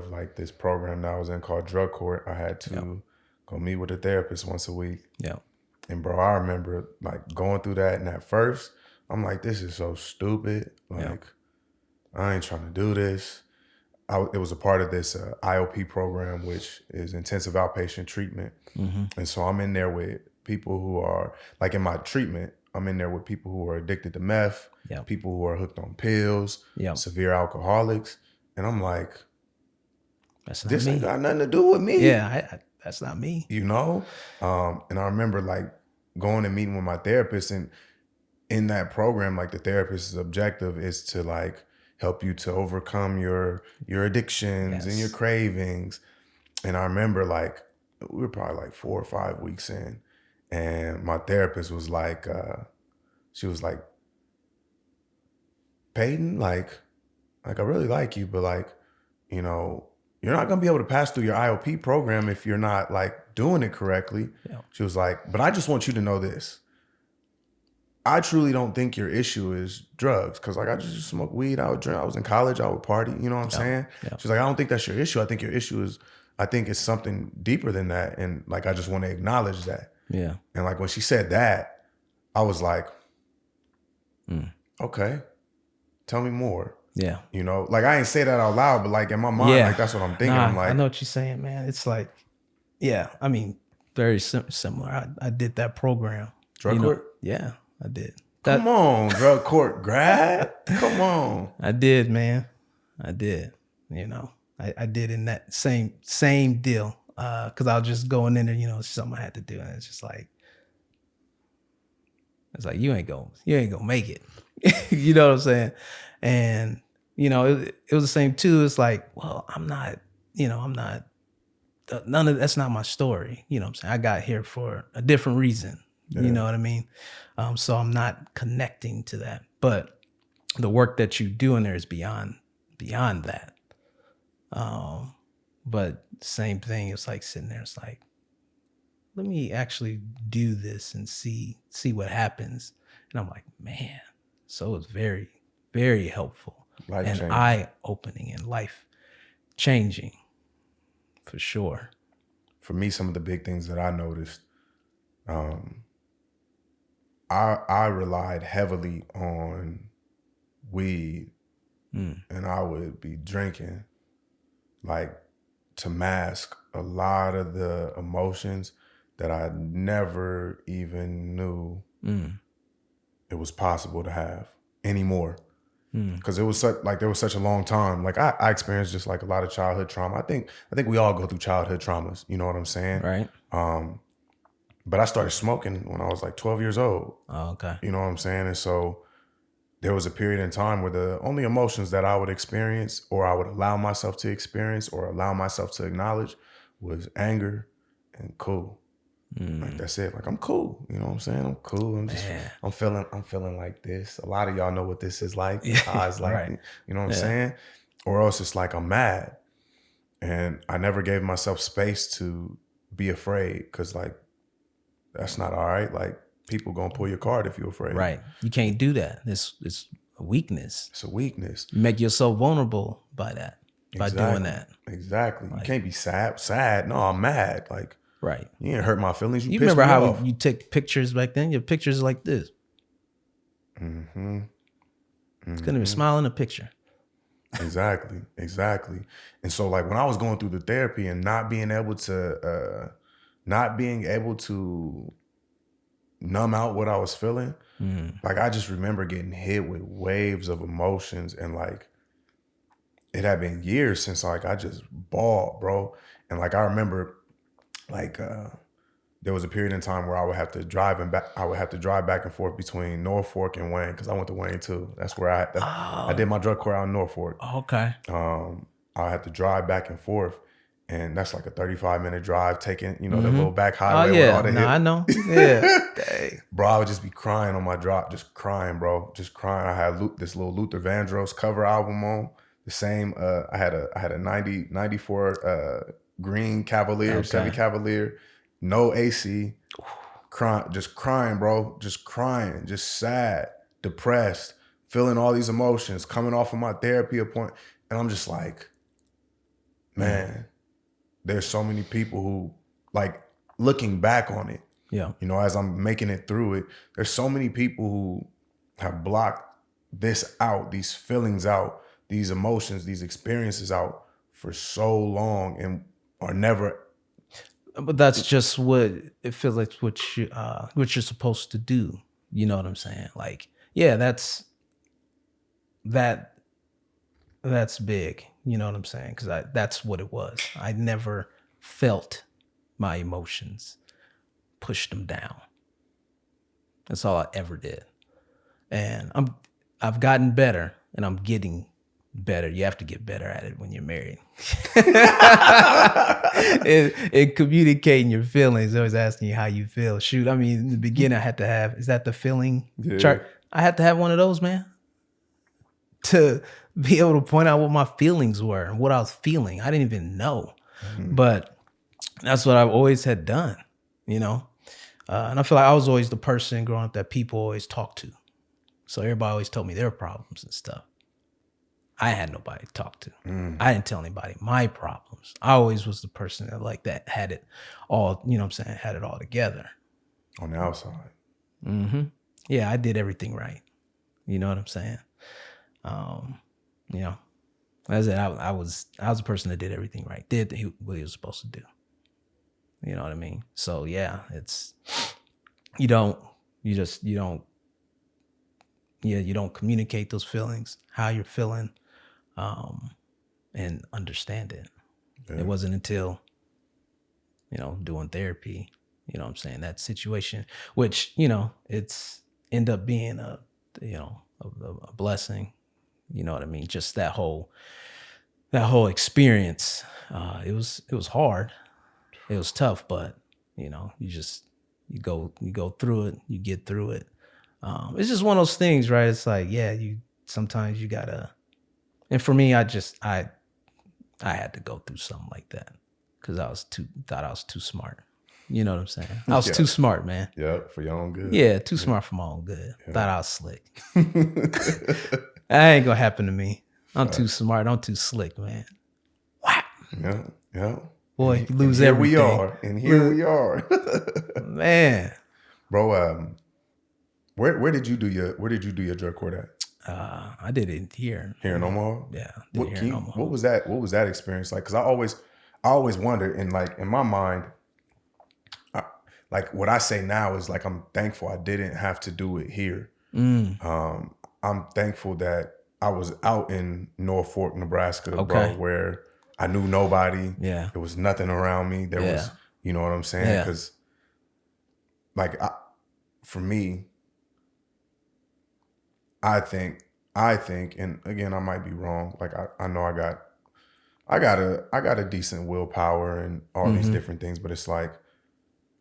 like this program that I was in called drug court, I had to go meet with a therapist once a week. Yeah. And bro, I remember like going through that, and at first I'm like, this is so stupid. Like, I ain't trying to do this. It was a part of this IOP program, which is intensive outpatient treatment. Mm-hmm. And so I'm in there with people who are, like, in my treatment, I'm in there with people who are addicted to meth, people who are hooked on pills, severe alcoholics. And I'm like, this ain't got nothing to do with me. Yeah, that's not me. You know? And I remember like going and meeting with my therapist, and in that program, like, the therapist's objective is to like help you to overcome your addictions and your cravings. And I remember like, we were probably like 4 or 5 weeks in, and my therapist was like, she was like, Peyton, like I really like you, but like, you're not gonna be able to pass through your IOP program if you're not like doing it correctly. Yeah. She was like, but I just want you to know this. I truly don't think your issue is drugs, because like I just smoke weed, I would drink, I was in college, I would party, you know what I'm saying? Yeah. She's like, I don't think that's your issue. I think your issue is, I think it's something deeper than that, and like I just want to acknowledge that. Yeah. And like when she said that, I was like, okay, tell me more. Yeah. You know, like I ain't say that out loud, but like in my mind, like that's what I'm thinking. Nah, I'm like, I know what you're saying, man. It's like, yeah, I mean, very similar. I did that program. Drug court? Yeah, I did. Come on, drug court grad. Come on. I did, man. I did. You know, I did in that same deal. Because I was just going in there, you know, it's something I had to do. And it's like you ain't gonna make it. You know what I'm saying? And, you know, it was the same too. It's like, well, that's not my story. You know what I'm saying? I got here for a different reason. Yeah. You know what I mean? So I'm not connecting to that. But the work that you do in there is beyond that. But same thing, it's like sitting there, it's like, let me actually do this and see what happens. And I'm like, man, so it's very, very helpful and eye-opening and life-changing for sure. For me, some of the big things that I noticed, I relied heavily on weed, and I would be drinking like to mask a lot of the emotions that I never even knew it was possible to have anymore. Because it was there was such a long time. Like I experienced just like a lot of childhood trauma. I think we all go through childhood traumas. You know what I'm saying? Right. But I started smoking when I was like 12 years old. Oh, okay. You know what I'm saying? And so there was a period in time where the only emotions that I would experience or I would allow myself to experience or allow myself to acknowledge was anger and cool. Like that's it. Like I'm cool. You know what I'm saying? I'm cool. I'm feeling like this. A lot of y'all know what this is like. Eyes like, right. You know what I'm saying? Or else it's like I'm mad. And I never gave myself space to be afraid because like that's not all right. Like people gonna pull your card if you're afraid. Right. You can't do that. It's a weakness. It's a weakness. You make yourself vulnerable by that. By doing that. Exactly. Like, you can't be sad. No, I'm mad. Like, right. You ain't hurt my feelings. You remember how you take pictures back then? Your pictures like this. Couldn't even smile in a picture. Exactly. And so like when I was going through the therapy and not being able to numb out what I was feeling, like I just remember getting hit with waves of emotions and like it had been years since like I just bawled, bro. And like I remember like there was a period in time where I would have to drive back and forth between Norfolk and Wayne because I went to Wayne too. That's where I did my drug court out in Norfolk. Okay. I had to drive back and forth, and that's like a 35-minute drive taking, the little back highway. Oh yeah, with all the I know. Yeah. Dang. Bro, I would just be crying on my drop, just crying, bro, just crying. I had this little Luther Vandross cover album on. The same. I had a 94 green Cavalier, Chevy Cavalier, no AC, crying, bro, just sad, depressed, feeling all these emotions, coming off of my therapy appointment, and I'm just like, man, there's so many people who, like, looking back on it, as I'm making it through it, there's so many people who have blocked this out, these feelings out, these emotions, these experiences out for so long and are never. But that's just what it feels like. What you're supposed to do. You know what I'm saying? Like, yeah, that's big. You know what I'm saying? Because that's what it was. I never felt my emotions, pushed them down. That's all I ever did. And I've gotten better, and I'm getting better. You have to get better at it when you're married. and communicating your feelings, always asking you how you feel. Shoot, I mean, in the beginning I had to have, is that the feeling chart? I had to have one of those, man, to be able to point out what my feelings were and what I was feeling. I didn't even know. But that's what I've always had done, and I feel like I was always the person growing up that people always talk to. So everybody always told me their problems and stuff. I had nobody to talk to. I didn't tell anybody my problems. I always was the person that had it all, had it all together. On the outside. Mm-hmm. Yeah, I did everything right. You know what I'm saying? You know, as I said, I was a person that did everything right. Did what he was supposed to do. You know what I mean? So yeah, it's you don't communicate those feelings, how you're feeling, and understand it. Yeah. It wasn't until, doing therapy, you know what I'm saying, that situation, which, it's end up being a blessing, you know what I mean? Just that whole experience. It was hard. It was tough, but you go through it, you get through it. It's just one of those things, right? It's like, yeah, sometimes you gotta, and for me, I had to go through something like that because thought I was too smart. You know what I'm saying? I was too smart, man. Yeah, for your own good. Yeah, too smart for my own good. Yeah. Thought I was slick. That ain't gonna happen to me. I'm too smart. I'm too slick, man. Wow. Yeah. Boy, you lose everything. Here we are. Man. Bro, where did you do your drug court at? I did it here. Here in Omaha? Yeah. What was that experience like? Because I always wonder, and like in my mind, like what I say now is like I'm thankful I didn't have to do it here. I'm thankful that I was out in Norfolk, Nebraska, bro, where I knew nobody. Yeah. There was nothing around me. There was, you know what I'm saying? Because like for me, I think, and again, I might be wrong. Like I know I got a decent willpower and all these different things, but it's like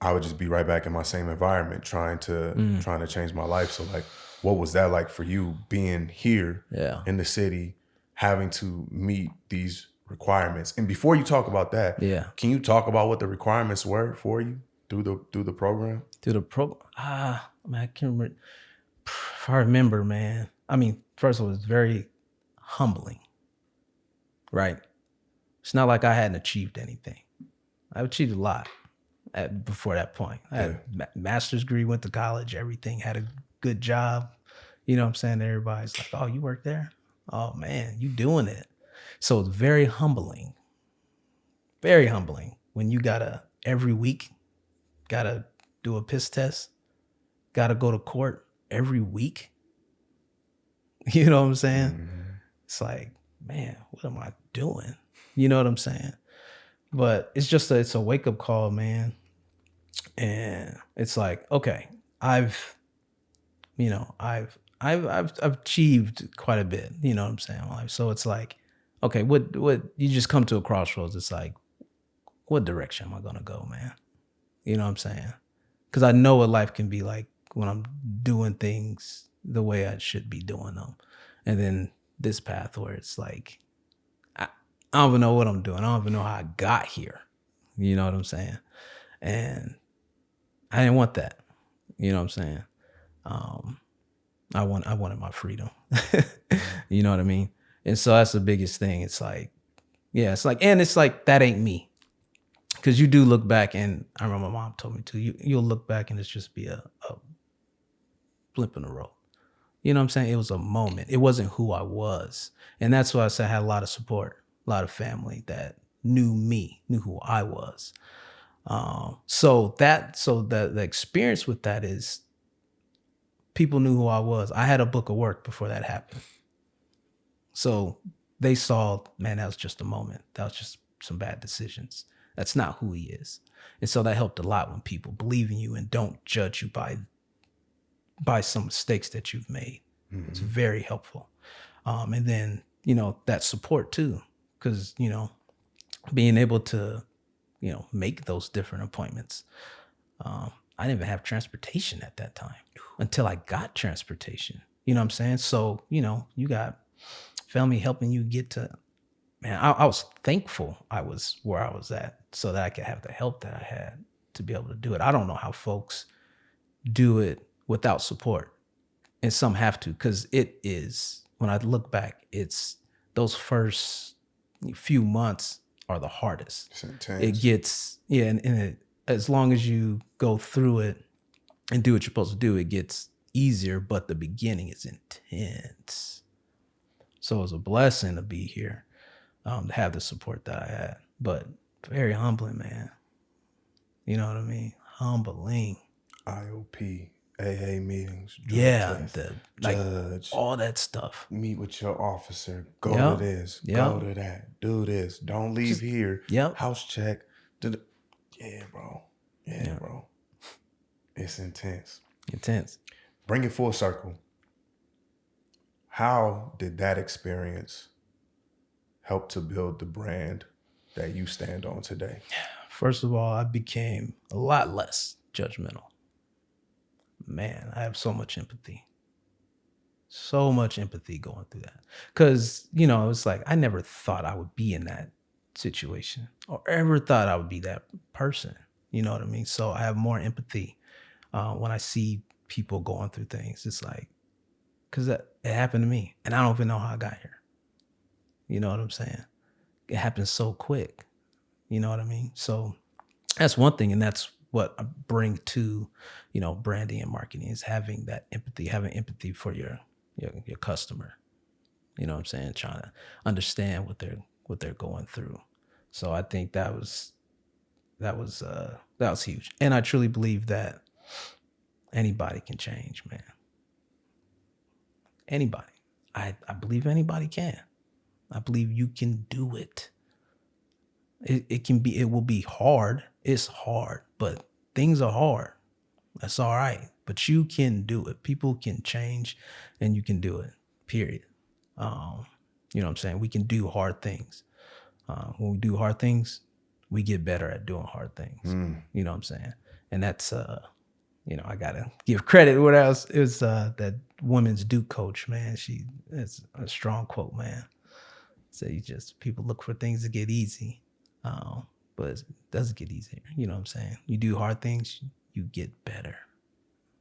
I would just be right back in my same environment trying to change my life. So like, what was that like for you being here in the city, having to meet these requirements? And before you talk about that, can you talk about what the requirements were for you through the program? Through the program, man, I can't remember. If I remember, man. I mean, first of all, it was very humbling, right? It's not like I hadn't achieved anything. I've achieved a lot before that point. I had a master's degree, went to college, everything, had a good job. You know what I'm saying? Everybody's like, oh, you work there? Oh, man, you doing it. So it's very humbling when you every week, gotta do a piss test, gotta go to court every week. You know what I'm saying? Mm-hmm. It's like, man, what am I doing? You know what I'm saying? But it's just it's a wake up call, man. And it's like, okay, I've achieved quite a bit. You know what I'm saying? So it's like, okay, what you just come to a crossroads. It's like, what direction am I gonna go, man? You know what I'm saying? Because I know what life can be like when I'm doing things the way I should be doing them. And then this path where it's like, I don't even know what I'm doing. I don't even know how I got here. You know what I'm saying? And I didn't want that. You know what I'm saying? I wanted my freedom. You know what I mean? And so that's the biggest thing. It's like, and it's like, that ain't me. Because you do look back, and I remember my mom told me too, you'll look back and it's just be a blip in the road. You know what I'm saying? It was a moment. It wasn't who I was. And that's why I said I had a lot of support, a lot of family that knew me, knew who I was. So the experience with that is people knew who I was. I had a book of work before that happened. So they saw, man, that was just a moment. That was just some bad decisions. That's not who he is. And so that helped a lot when people believe in you and don't judge you by some mistakes that you've made. Mm-hmm. It's very helpful. And then, that support too, because, being able to, make those different appointments. I didn't even have transportation at that time until I got transportation. You know what I'm saying? So, you got family helping you get to, man, I was thankful I was where I was at so that I could have the help that I had to be able to do it. I don't know how folks do it without support. And some have to, because it is, when I look back, it's those first few months are the hardest. It's intense. It gets, and as long as you go through it and do what you're supposed to do, it gets easier, but the beginning is intense. So it was a blessing to be here, to have the support that I had, but very humbling, man. You know what I mean? Humbling. IOP, AA meetings, drug test, judge, all that stuff. Meet with your officer. Go to this. Go to that. Do this. Don't leave here. House check. Yeah, bro. Yeah, bro. It's intense. Intense. Bring it full circle. How did that experience help to build the brand that you stand on today? First of all, I became a lot less judgmental. Man, I have so much empathy. So much empathy going through that. Because, you know, it's like I never thought I would be in that situation or ever thought I would be that person. You know what I mean? So I have more empathy when I see people going through things. It's like, because it happened to me and I don't even know how I got here. You know what I'm saying? It happened so quick. You know what I mean? So that's one thing. And that's what I bring to, you know, branding and marketing is having that empathy, having empathy for your customer. You know what I'm saying? Trying to understand what they're going through. So I think that was huge. And I truly believe that anybody can change, man. Anybody. I believe anybody can. I believe you can do it. It will be hard. It's hard, but things are hard. That's all right. But you can do it. People can change and you can do it, period. You know what I'm saying? We can do hard things. When we do hard things, we get better at doing hard things. You know what I'm saying? And that's, you know, I got to give credit. What else? It was that women's Duke coach, man. It's a strong quote, man. So people look for things to get easy. But it doesn't get easier. You know what I'm saying? You do hard things, you get better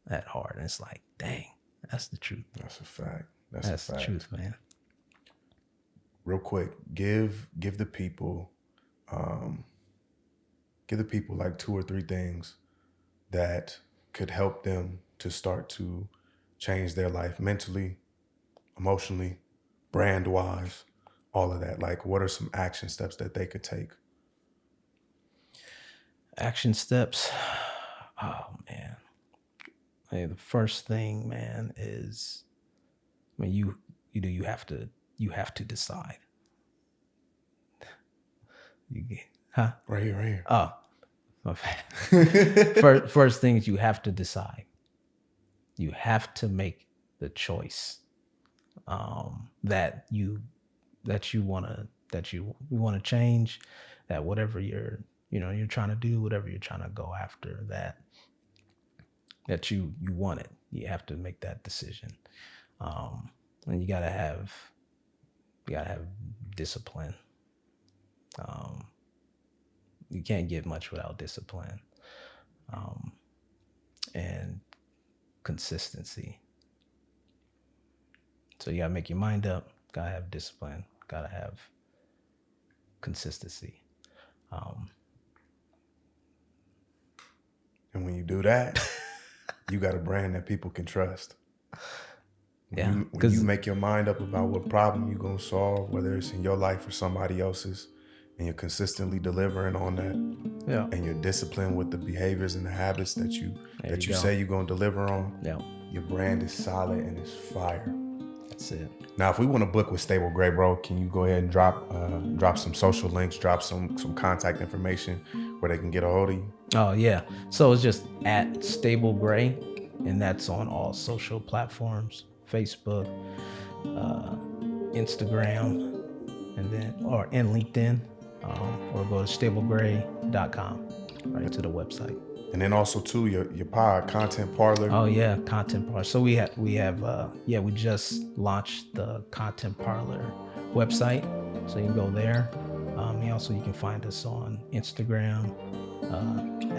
at hard. And it's like, dang, that's the truth. That's a fact. That's the truth, man. Real quick, give the people like 2 or 3 things that could help them to start to change their life mentally, emotionally, brand-wise, all of that. Like, what are some action steps that they could take? Action steps. Oh man. Hey, the first thing, man, is you have to decide. Right here. Oh. My bad. First thing is you have to decide. You have to make the choice that you want to change, that whatever you're trying to do, whatever you're trying to go after, that you want it. You have to make that decision. And you gotta have discipline. You can't get much without discipline. And consistency. So you gotta make your mind up, gotta have discipline, gotta have consistency. And when you do that, you got a brand that people can trust. When you make your mind up about what problem you're going to solve, whether it's in your life or somebody else's, and you're consistently delivering on that, and you're disciplined with the behaviors and the habits that you say you're going to deliver on, your brand is solid and it's fire. That's it. Now, if we want to book with Stable Gray, bro, can you go ahead and drop some social links, drop some contact information where they can get a hold of you? Oh, yeah. So it's just at Stable Gray, and that's on all social platforms, Facebook, Instagram, and LinkedIn, or go to stablegray.com, right to the website. And then also too, your pod, Content Parlor. Oh yeah, Content Parlor. So we just launched the Content Parlor website, so you can go there. You can find us on Instagram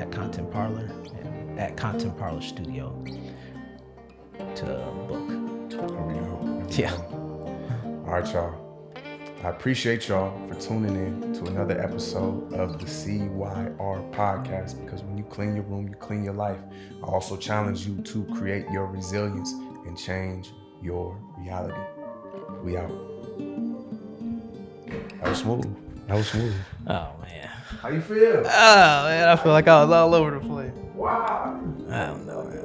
at Content Parlor and at Content Parlor Studio to book. There we go. Yeah. All right, y'all. I appreciate y'all for tuning in to another episode of the CYR podcast, because when you clean your room, you clean your life. I also challenge you to create your resilience and change your reality. We out. That was smooth. Oh, man. How you feel? Oh, man, I feel like I was all over the place. Wow. I don't know, man.